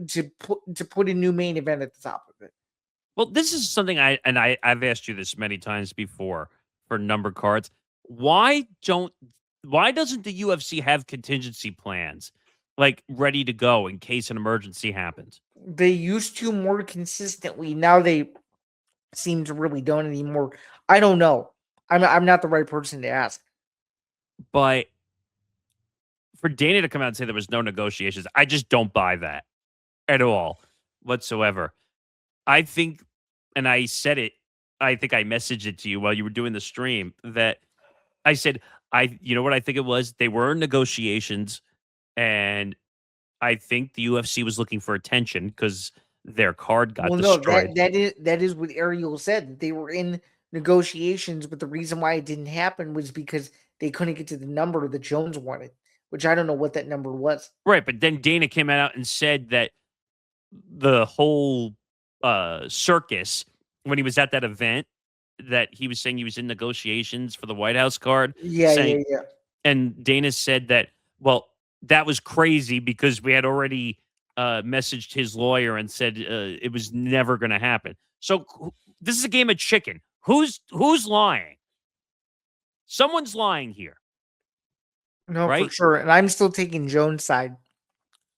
put a new main event at the top of it. Well, this is something I've asked you this many times before for number cards. Why doesn't the UFC have contingency plans like ready to go in case an emergency happens? They used to more consistently. Now they seem to really don't anymore. I don't know. I'm not the right person to ask. But for Dana to come out and say there was no negotiations, I just don't buy that at all whatsoever. I think, and I said it, I think I messaged it to you while you were doing the stream that I said, you know what I think it was? They were in negotiations, and I think the UFC was looking for attention because their card got Well, no, destroyed. that is what Ariel said. That they were in negotiations, but the reason why it didn't happen was because they couldn't get to the number that Jones wanted, which I don't know what that number was. Right. But then Dana came out and said that the whole circus, when he was at that event, that he was saying he was in negotiations for the White House card, Yeah, saying, yeah, yeah. and Dana said that, well, that was crazy because we had already messaged his lawyer and said it was never going to happen. So this is a game of chicken. Who's lying? Someone's lying here, No, for right? sure. And I'm still taking Jones' side.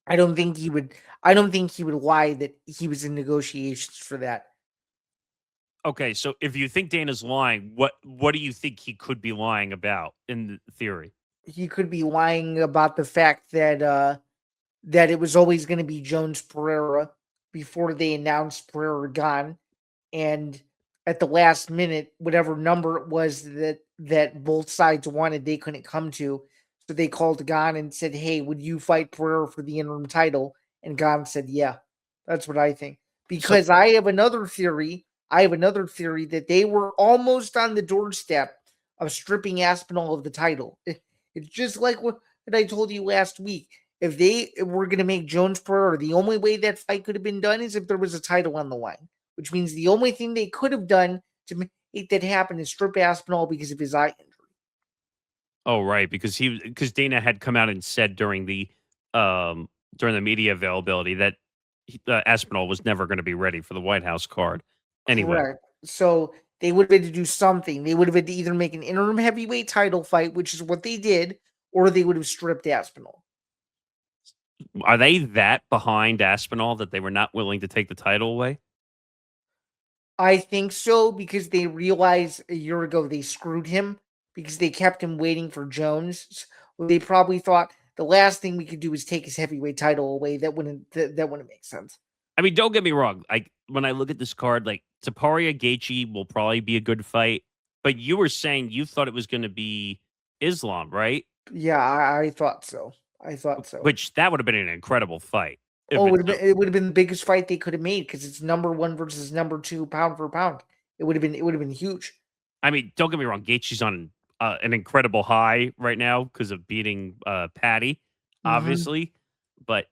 I don't think he would. I don't think he would lie that he was in negotiations for that. Okay, so if you think Dana's lying, what do you think he could be lying about in the theory? He could be lying about the fact that it was always going to be Jones Pereira before they announced Pereira gone, and at the last minute, whatever number it was that both sides wanted, they couldn't come to, so they called Gon and said, "Hey, would you fight Pereira for the interim title?" And Gon said, "Yeah." That's what I think. So Because I have another theory. I have another theory that they were almost on the doorstep of stripping Aspinall of the title. It's just like what I told you last week. If they were going to make Jones Pereira, the only way that fight could have been done is if there was a title on the line, which means the only thing they could have done to make that happen is strip Aspinall because of his eye injury. oh, right, because Dana had come out and said during the media availability that Aspinall was never going to be ready for the White House card. Anyway, Correct. So they would have had to do something. They would have had to either make an interim heavyweight title fight, which is what they did, or they would have stripped Aspinall. are they that behind Aspinall that they were not willing to take the title away? I think so because they realized a year ago they screwed him because they kept him waiting for Jones. They probably thought the last thing we could do is take his heavyweight title away. That wouldn't make sense. I mean, don't get me wrong. Like when I look at this card, like Taparia Gaethje will probably be a good fight, but you were saying you thought it was going to be Islam, right? Yeah, I thought so. I thought so. Which that would have been an incredible fight. If Oh, it's it would have been the biggest fight they could have made because it's number one versus number two, pound for pound. It would have been huge. I mean, don't get me wrong. Gaethje's on an incredible high right now because of beating Patty, Hmm. obviously. But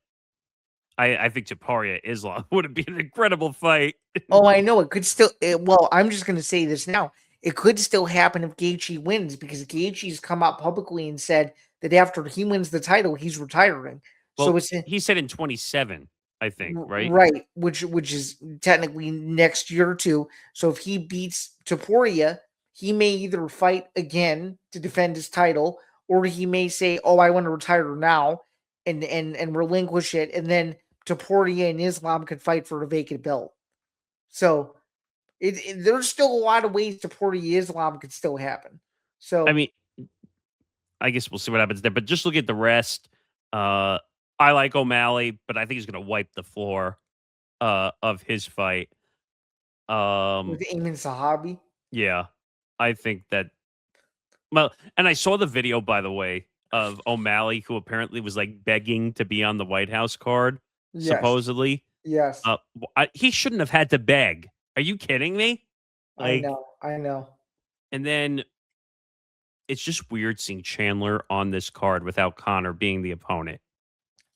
I think Taparia Islam would have been an incredible fight. Oh, I know it could still. Well, I'm just gonna say this now. It could still happen if Gaethje wins because Gaethje's come out publicly and said that after he wins the title, he's retiring. So Well, it's he said in 27, I think, right? right, which is technically next year or two. So if he beats Taporia, he may either fight again to defend his title, or he may say, "Oh, I want to retire now," and relinquish it, and then Topuria and Islam could fight for a vacant belt. So there's still a lot of ways Topuria Islam could still happen. So I mean, I guess we'll see what happens there. But just look at the rest. I like O'Malley, but I think he's going to wipe the floor of his fight. with Ayman Sahabi. Yeah, I think that. Well, and I saw the video, by the way, of O'Malley, who apparently was like begging to be on the White House card, Yes. supposedly. Yes. He shouldn't have had to beg. Are you kidding me? I know. And then it's just weird seeing Chandler on this card without Connor being the opponent.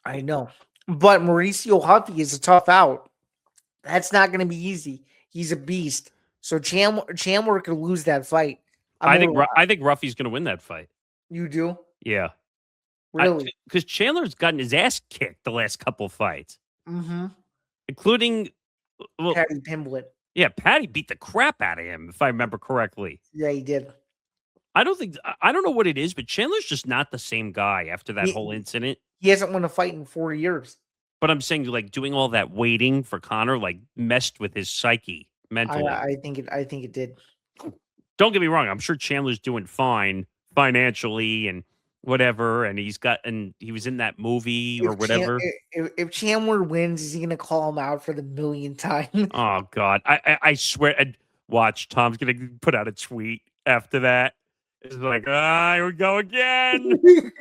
I know. But Mauricio Huffy is a tough out. That's not going to be easy. He's a beast. So Chandler could lose that fight. I think Ruffy's going to win that fight. You do? Yeah. Really? Because Chandler's gotten his ass kicked the last couple fights. Mm-hmm. Including Patty Pimblett. Yeah, Patty beat the crap out of him, if I remember correctly. Yeah, he did. I don't know what it is, but Chandler's just not the same guy after that whole incident. He hasn't won a fight in 4 years. But I'm saying, like, doing all that waiting for Connor, like, messed with his psyche mentally. I think it did. Don't get me wrong. I'm sure Chandler's doing fine financially and whatever, and he was in that movie or whatever. If Chandler wins, is he going to call him out for the millionth time? Oh God, I swear. And watch, Tom's going to put out a tweet after that. It's like, here we go again.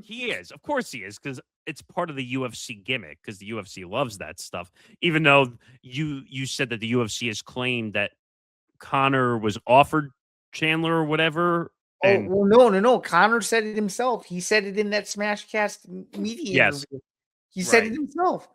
He is, of course, he is, because it's part of the UFC gimmick. Because the UFC loves that stuff. Even though you said that the UFC has claimed that Connor was offered Chandler or whatever. And no. Connor said it himself. He said it in that Smashcast media interview. He said it himself.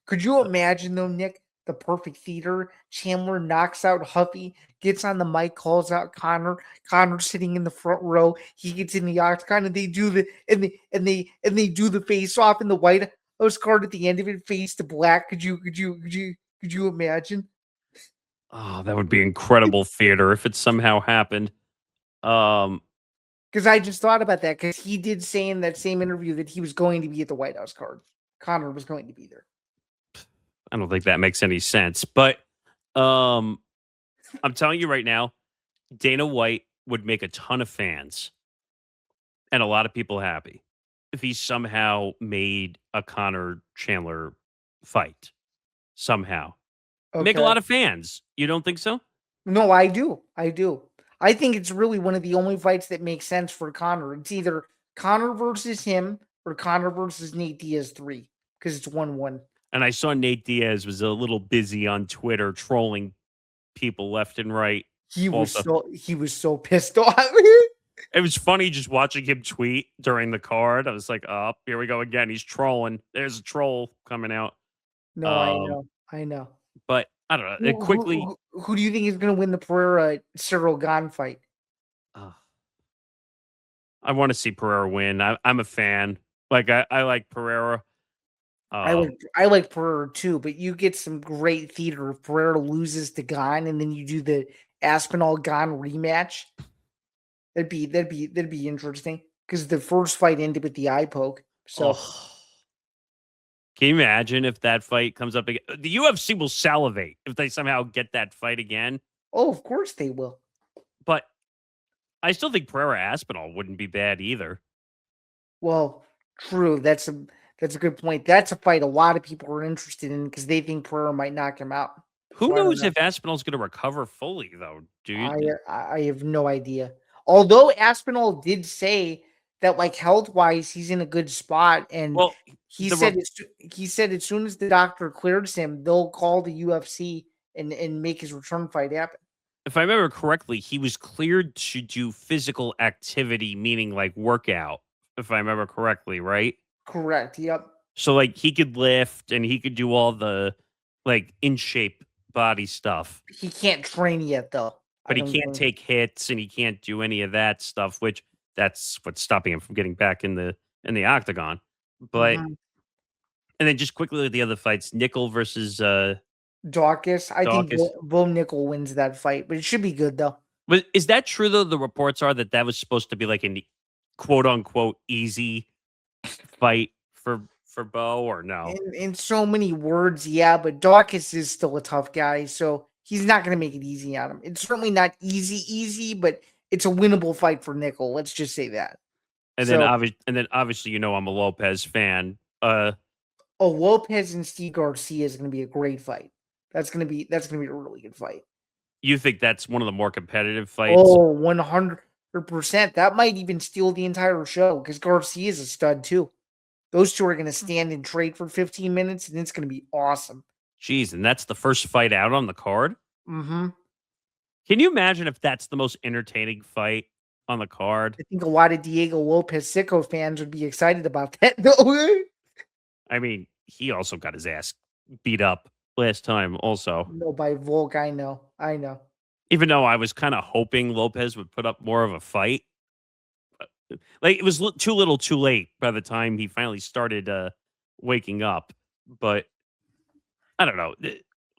Could you imagine, though, Nick, the perfect theater? Chandler knocks out Huffy, gets on the mic, calls out Connor. Connor's sitting in the front row. He gets in the octagon, and they do the face off in the White House card at the end of it, face to black. Could you imagine? Oh, that would be incredible theater if it somehow happened. Because I just thought about that, because he did say in that same interview that he was going to be at the White House card. Connor was going to be there. I don't think that makes any sense. But I'm telling you right now, Dana White would make a ton of fans and a lot of people happy if he somehow made a Connor Chandler fight. Somehow. Okay. Make a lot of fans. You don't think so? No, I do. I think it's really one of the only fights that makes sense for Connor. It's either Connor versus him or Connor versus Nate Diaz 3, because it's 1-1. And I saw Nate Diaz was a little busy on Twitter trolling people left and right. He was so pissed off. It was funny just watching him tweet during the card. I was like, oh, here we go again. He's trolling. There's a troll coming out. No, I know. But I don't know. Quickly, who do you think is going to win the Pereira Cyril Gane fight? I want to see Pereira win. I'm a fan. Like I like Pereira. I like Pereira too, but you get some great theater if Pereira loses to Gane, and then you do the Aspinall Gane rematch. That'd be interesting, because the first fight ended with the eye poke. So. Can you imagine if that fight comes up again? The UFC will salivate if they somehow get that fight again. Oh, of course they will. But I still think Pereira Aspinall wouldn't be bad either. Well, true. That's a good point. That's a fight a lot of people are interested in, because they think Pereira might knock him out. Who knows if Aspinall's going to recover fully, though, dude? I have no idea. Although Aspinall did say that, like, health-wise, he's in a good spot, and he said as soon as the doctor clears him, they'll call the UFC and make his return fight happen. If I remember correctly, he was cleared to do physical activity, meaning like workout, if I remember correctly, right? Correct, yep. So, like, he could lift and he could do all the, like, in-shape body stuff. He can't train yet, though. But he can't take hits and he can't do any of that stuff, which that's what's stopping him from getting back in the octagon. But and then just quickly the other fights, Nickel versus Dawkins. I think Bo Nickel wins that fight, but it should be good though. But is that true though? The reports are that was supposed to be like a quote unquote easy fight for Bo or no? In so many words, yeah, but Dawkins is still a tough guy, so he's not going to make it easy on him. It's certainly not easy, but it's a winnable fight for Nickel. Let's just say that. And then So, obviously, I'm a Lopez fan. Lopez and Steve Garcia is going to be a great fight. That's going to be a really good fight. You think that's one of the more competitive fights? Oh, 100%. That might even steal the entire show because Garcia is a stud too. Those two are going to stand and trade for 15 minutes, and it's going to be awesome. Jeez, and that's the first fight out on the card? Mm-hmm. Can you imagine if that's the most entertaining fight on the card? I think a lot of Diego Lopez Sicko fans would be excited about that, though. I mean, he also got his ass beat up last time also. No, by Volk, I know. Even though I was kind of hoping Lopez would put up more of a fight. Like, it was too little too late by the time he finally started waking up. But I don't know.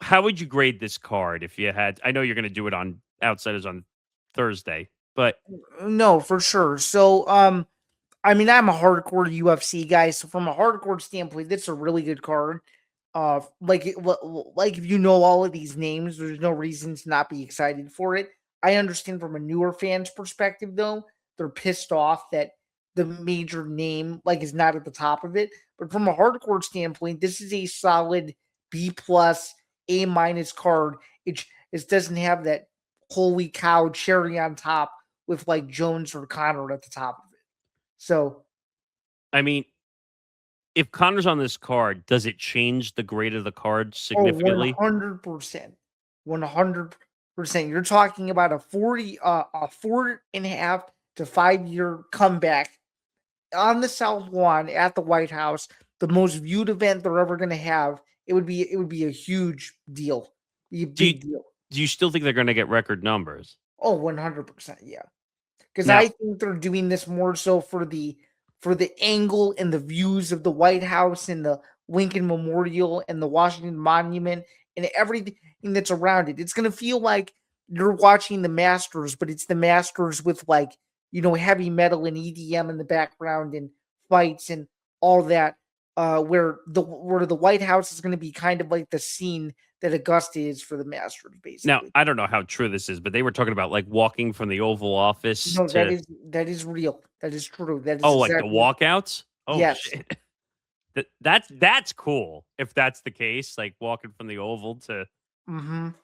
How would you grade this card if you had... I know you're going to do it on Outsiders on Thursday, but... No, for sure. So, I mean, I'm a hardcore UFC guy, so from a hardcore standpoint, that's a really good card. Like if you know all of these names, there's no reason to not be excited for it. I understand from a newer fan's perspective, though, they're pissed off that the major name is not at the top of it. But from a hardcore standpoint, this is a solid B plus, A minus card. It doesn't have that holy cow cherry on top with Jones or Connor at the top of it. So, I mean, if Connor's on this card, does it change the grade of the card significantly? 100%. 100%. You're talking about a 4.5 to 5 year comeback on the South Lawn at the White House, the most viewed event they're ever going to have. It would be a huge deal. Be a big deal. Do you still think they're going to get record numbers? Oh, 100%. Yeah. Because I think they're doing this more so for the angle and the views of the White House and the Lincoln Memorial and the Washington Monument and everything that's around it. It's going to feel like you're watching the Masters, but it's the Masters with heavy metal and EDM in the background and fights and all that. Where the White House is going to be kind of like the scene that Augusta is for the Masters, basically. Now, I don't know how true this is, but they were talking about walking from the Oval Office. No, that is real. That is true. That is the walkouts. Oh, yes. Shit. That's cool. If that's the case, walking from the Oval to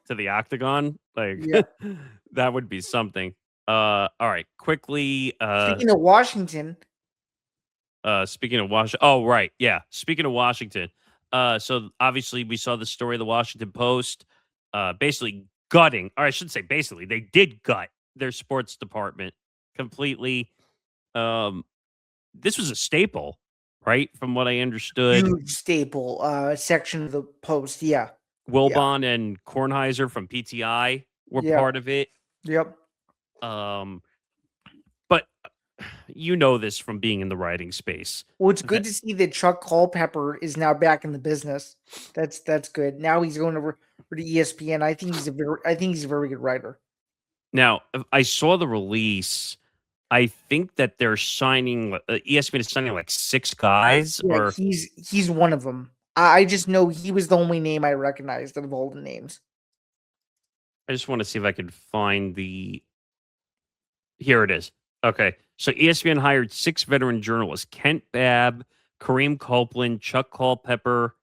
the Octagon, that would be something. All right, quickly. Speaking of Washington. Oh, right. Yeah. Speaking of Washington. So obviously we saw the story of the Washington Post basically gutting, or I should say basically, they did gut their sports department completely. This was a staple, right? From what I understood. Huge staple section of the Post, yeah. Wilbon and Kornheiser from PTI were part of it. Yep. But you know this from being in the writing space. Well, it's good to see that Chuck Culpepper is now back in the business. That's good. Now he's going over to ESPN. I think he's a very good writer. Now, I saw the release. I think that they're signing. ESPN is signing 6 guys. Yeah, or he's one of them. I just know he was the only name I recognized out of all the names. I just want to see if I can find the. Here it is. Okay. So ESPN hired 6 veteran journalists: Kent Babb, Kareem Copeland, Chuck Culpepper,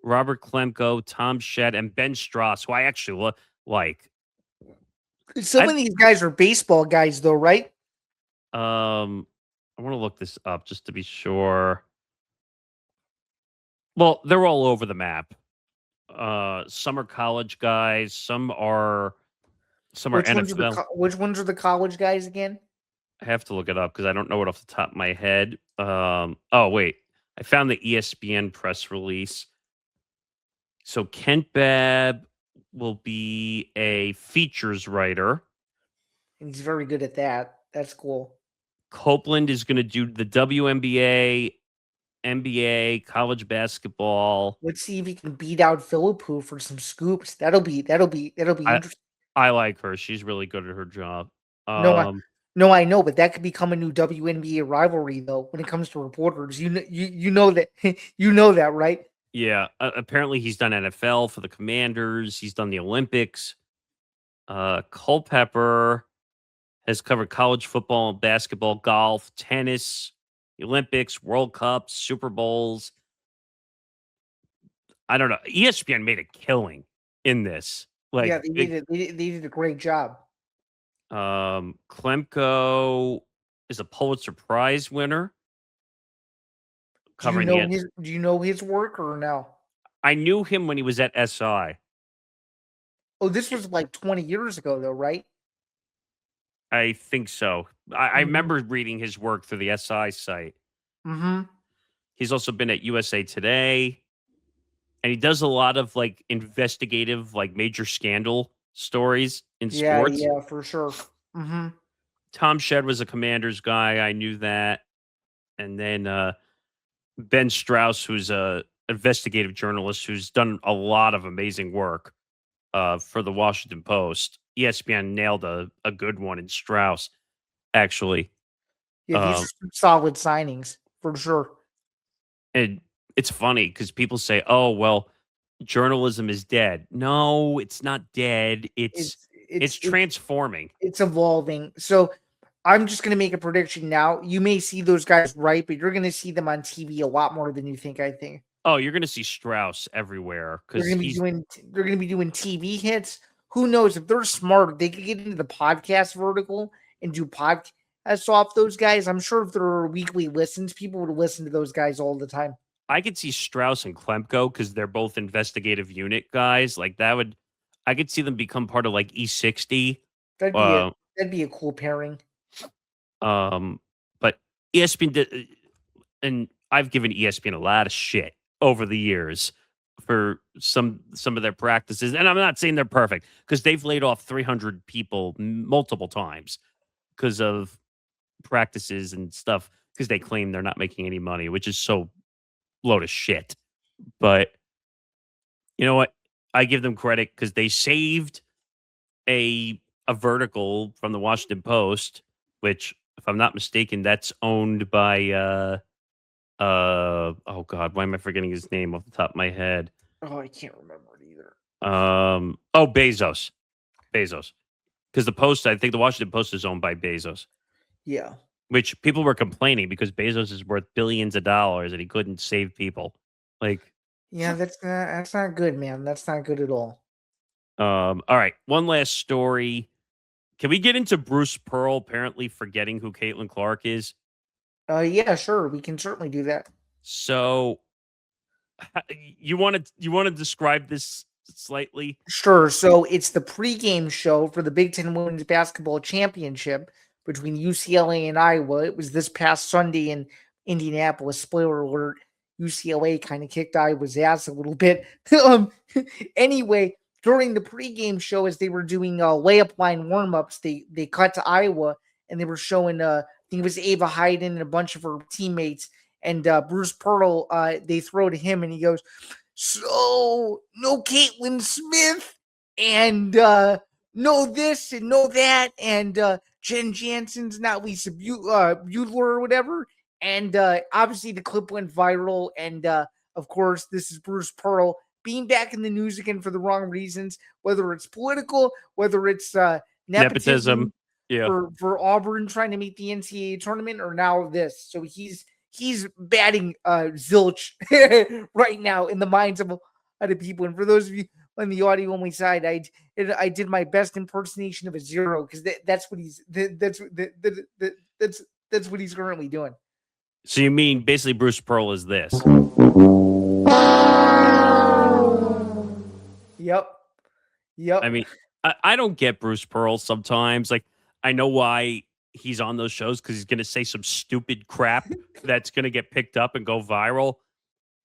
Robert Klemko, Tom Shedd, and Ben Strauss, who I actually like. Some of these guys are baseball guys, though, right? I want to look this up just to be sure. Well, they're all over the map. Some are college guys. Some are NFL. Which ones are the college guys again? I have to look it up because I don't know it off the top of my head. Oh, wait. I found the ESPN press release. So Kent Babb will be a features writer. And he's very good at that. That's cool. Copeland is going to do the WNBA, NBA, college basketball. Let's see if he can beat out Philippe for some scoops. That'll be interesting. I like her. She's really good at her job. No, No, I know, but that could become a new WNBA rivalry, though. When it comes to reporters, you know that you know that, right? Yeah, apparently he's done NFL for the Commanders. He's done the Olympics. Culpepper has covered college football, basketball, golf, tennis, the Olympics, World Cups, Super Bowls. I don't know. ESPN made a killing in this. Yeah, Like they big did it. They did a great job. Klemko is a Pulitzer Prize winner covering the Do you know his work or no? I knew him when he was at SI. Oh, this was like 20 years ago, though, right? I think so. I Mm-hmm. remember reading his work through the SI site. Mm-hmm. He's also been at USA Today, and he does a lot of like investigative, like major scandal stories in Yeah, sports. yeah, for sure. Mm-hmm. Tom Shed was a Commanders guy. I knew that. And then Ben Strauss, who's a investigative journalist who's done a lot of amazing work for the Washington Post. ESPN nailed a good one in Strauss, actually. Yeah, these Um, are some solid signings for sure. and it's funny because people say, "Oh, well, journalism is dead." No, it's not dead. It's It's transforming. it's evolving. So I'm just gonna make a prediction now. You may see those guys right, but you're gonna see them on TV a lot more than you think. I think Oh, you're going to see Strauss everywhere because he's they're gonna be doing TV hits. Who knows if they're smart, they could get into the podcast vertical and do podcasts off those guys. I'm sure if there are weekly listens, people would listen to those guys all the time. I could see Strauss and Klemko because they're both investigative unit guys. Like that would, I could see them become part of like E60. That'd be a Uh, that'd be a cool pairing. but ESPN did, and I've given ESPN a lot of shit over the years for some of their practices, and I'm not saying they're perfect because they've laid off 300 people multiple times because of practices and stuff because they claim they're not making any money, which is so load of shit. But you know what? I give them credit because they saved a vertical from the Washington Post, which, if I'm not mistaken, that's owned by oh god, why am I forgetting his name off the top of my head? Oh, I can't remember it either. Oh, Bezos. Bezos. Because the Post, I think the Washington Post is owned by Bezos, Yeah. which people were complaining because Bezos is worth billions of dollars and he couldn't save people. Like, Yeah, that's not good, man. That's not good at all. all right, one last story. Can we get into Bruce Pearl apparently forgetting who Caitlin Clark is? Yeah, sure. We can certainly do that. So, you want to describe this slightly? Sure. So it's the pregame show for the Big Ten Women's Basketball Championship between UCLA and Iowa. It was this past Sunday in Indianapolis. Spoiler alert: UCLA kind of kicked Iowa's ass a little bit. um, anyway, during the pregame show, as they were doing layup line warmups, they cut to Iowa and they were showing I think it was Ava Hayden and a bunch of her teammates. And Bruce Pearl, they throw to him and he goes, "So no Caitlin Smith and no this and no that and Jen Jansen's not Lisa Bueller or whatever." And obviously the clip went viral. And of course, this is Bruce Pearl being back in the news again for the wrong reasons, whether it's political, whether it's nepotism Yeah. for Auburn trying to meet the NCAA tournament, or now this. So he's batting zilch right now in the minds of other people. And for those of you on the audio only side, I did my best impersonation of a zero because that's what that's what he's currently doing. So you mean basically Bruce Pearl is this? Yep. I mean, I don't get Bruce Pearl sometimes. Like, I know why he's on those shows because he's going to say some stupid crap that's going to get picked up and go viral.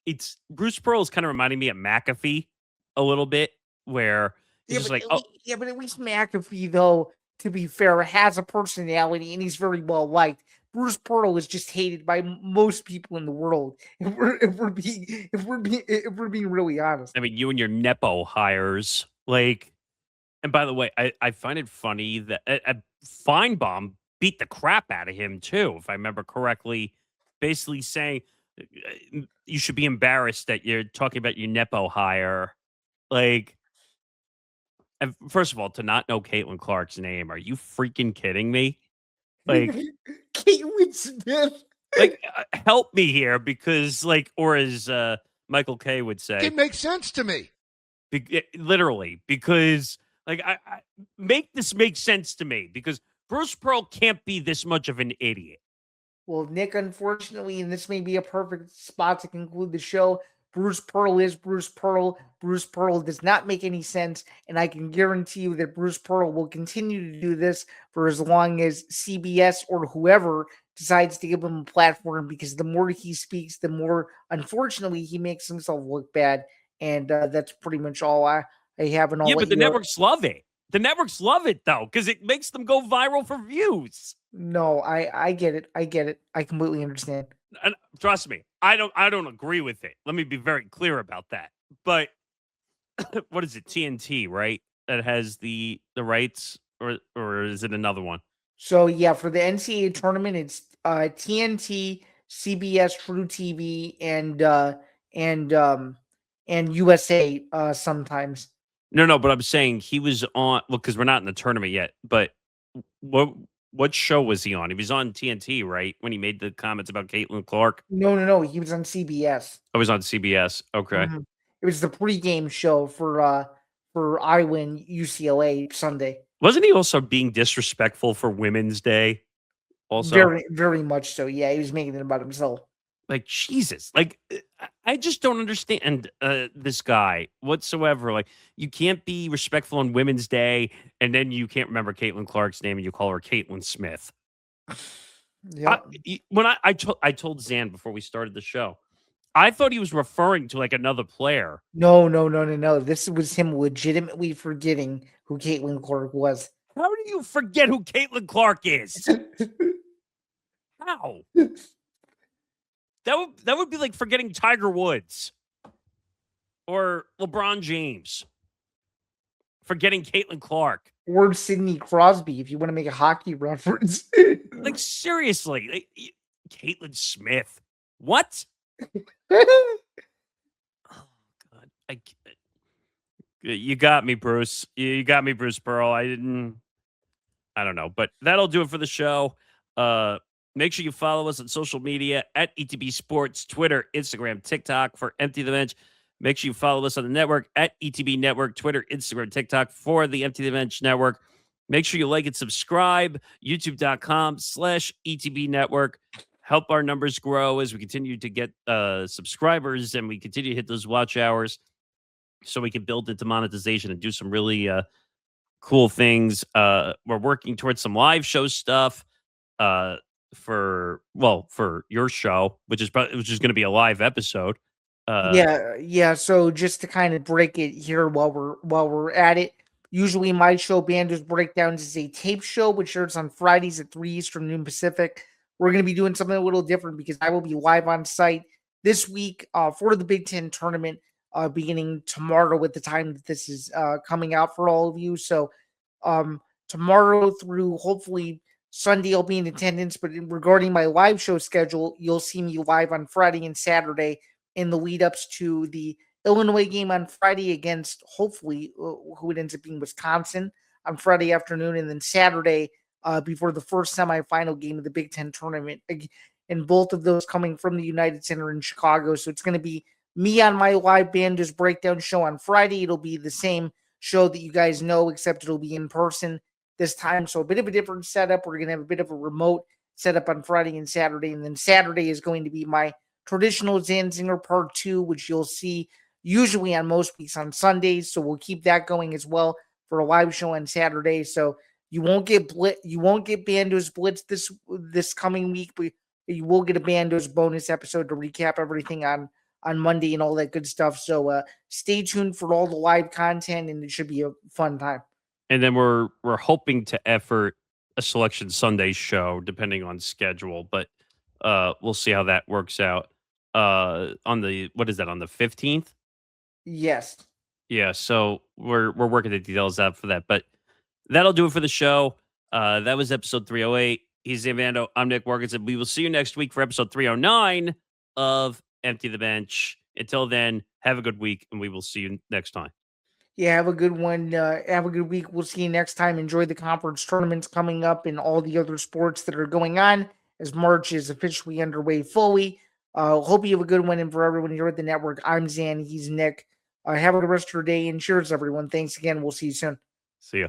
It's Bruce Pearl is kind of reminding me of McAfee a little bit, where he's just like, oh, yeah, but at least McAfee, though, to be fair, has a personality and he's very well liked. Bruce Pearl is just hated by most people in the world. If we're being really honest. I mean, you and your Nepo hires, like, and by the way, I find it funny that Feinbaum beat the crap out of him too, if I remember correctly, basically saying you should be embarrassed that you're talking about your Nepo hire. Like, and first of all, to not know Caitlin Clark's name, are you freaking kidding me? Like, Caitlin Smith. help me here because, like, or as Michael K would say, It makes sense to me. literally, because like I make this make sense to me because Bruce Pearl can't be this much of an idiot. Well, Nick, unfortunately, and this may be a perfect spot to conclude the show, Bruce Pearl is Bruce Pearl. Bruce Pearl does not make any sense, and I can guarantee you that Bruce Pearl will continue to do this for as long as CBS or whoever decides to give him a platform, because the more he speaks, the more, unfortunately, he makes himself look bad, and that's pretty much all I have, and I'll Yeah, let but the you know. networks love it. The networks love it though because it makes them go viral for views. No, I get it. I get it. I completely understand. And trust me, I don't agree with it. Let me be very clear about that. But what is it? TNT, right? That has the rights, or is it another one? So yeah, for the NCAA tournament, it's TNT, CBS, True TV, and USA sometimes. No, but I'm saying he was on. Well, because we're not in the tournament yet. But what show was he on? He was on TNT, right? When he made the comments about Caitlin Clark. No. He was on CBS. I was on CBS. Okay. Mhm. It was the pregame show for Iowa and UCLA Sunday. Wasn't he also being disrespectful for Women's Day? Also, Very, very much so. Yeah, he was making it about himself. like Jesus, like I just don't understand this guy whatsoever. Like, you can't be respectful on Women's Day, and then you can't remember Caitlin Clark's name, and you call her Caitlin Smith. Yeah. When I told Zain before we started the show, I thought he was referring to like another player. No. This was him legitimately forgetting who Caitlin Clark was. How do you forget who Caitlin Clark is? How? That would be like forgetting Tiger Woods or LeBron James. Forgetting Caitlin Clark. Or Sidney Crosby, if you want to make a hockey reference. Like, seriously. Caitlin Smith. What? Oh, God. You got me, Bruce. You got me, Bruce Pearl. I don't know. But that'll do it for the show. Make sure you follow us on social media at ETB Sports, Twitter, Instagram, TikTok for Empty the Bench. Make sure you follow us on the network at ETB Network, Twitter, Instagram, TikTok for the Empty the Bench Network. Make sure you like and subscribe, youtube.com/ETB Network. Help our numbers grow as we continue to get subscribers and we continue to hit those watch hours so we can build into monetization and do some really cool things. We're working towards some live show stuff for your show, which is going to be a live episode. Yeah. So just to kind of break it here while we're at it, usually my show, Bando's Breakdowns, is a tape show which airs on Fridays at 3 Eastern, noon Pacific. We're going to be doing something a little different because I will be live on site this week for the Big Ten tournament, beginning tomorrow at the time that this is coming out for all of you. So tomorrow through hopefully Sunday, I'll be in attendance. But regarding my live show schedule, you'll see me live on Friday and Saturday in the lead ups to the Illinois game on Friday against hopefully who it ends up being Wisconsin on Friday afternoon, and then Saturday before the first semifinal game of the Big Ten tournament. And both of those coming from the United Center in Chicago. So it's going to be me on my live Bando's Breakdown show on Friday. It'll be the same show that you guys know, except it'll be in person this time. So a bit of a different setup. We're going to have a bit of a remote setup on Friday and Saturday. And then Saturday is going to be my traditional Zanzinger Part 2, which you'll see usually on most weeks on Sundays. So we'll keep that going as well for a live show on Saturday. So you won't get Bando's Blitz this coming week, but you will get a Bando's bonus episode to recap everything on Monday and all that good stuff. So stay tuned for all the live content, and it should be a fun time. And then we're hoping to effort a Selection Sunday show, depending on schedule, but we'll see how that works out. On the on the 15th? Yes. Yeah, so we're working the details out for that, but that'll do it for the show. That was episode 308. He's Zain Bando. I'm Nick Morgasen. We will see you next week for episode 309 of Empty the Bench. Until then, have a good week, and we will see you next time. Yeah, have a good one. Have a good week. We'll see you next time. Enjoy the conference tournaments coming up and all the other sports that are going on as March is officially underway fully. Hope you have a good one. And for everyone here at the network, I'm Zan. He's Nick. Have a good rest of your day and cheers, everyone. Thanks again. We'll see you soon. See ya.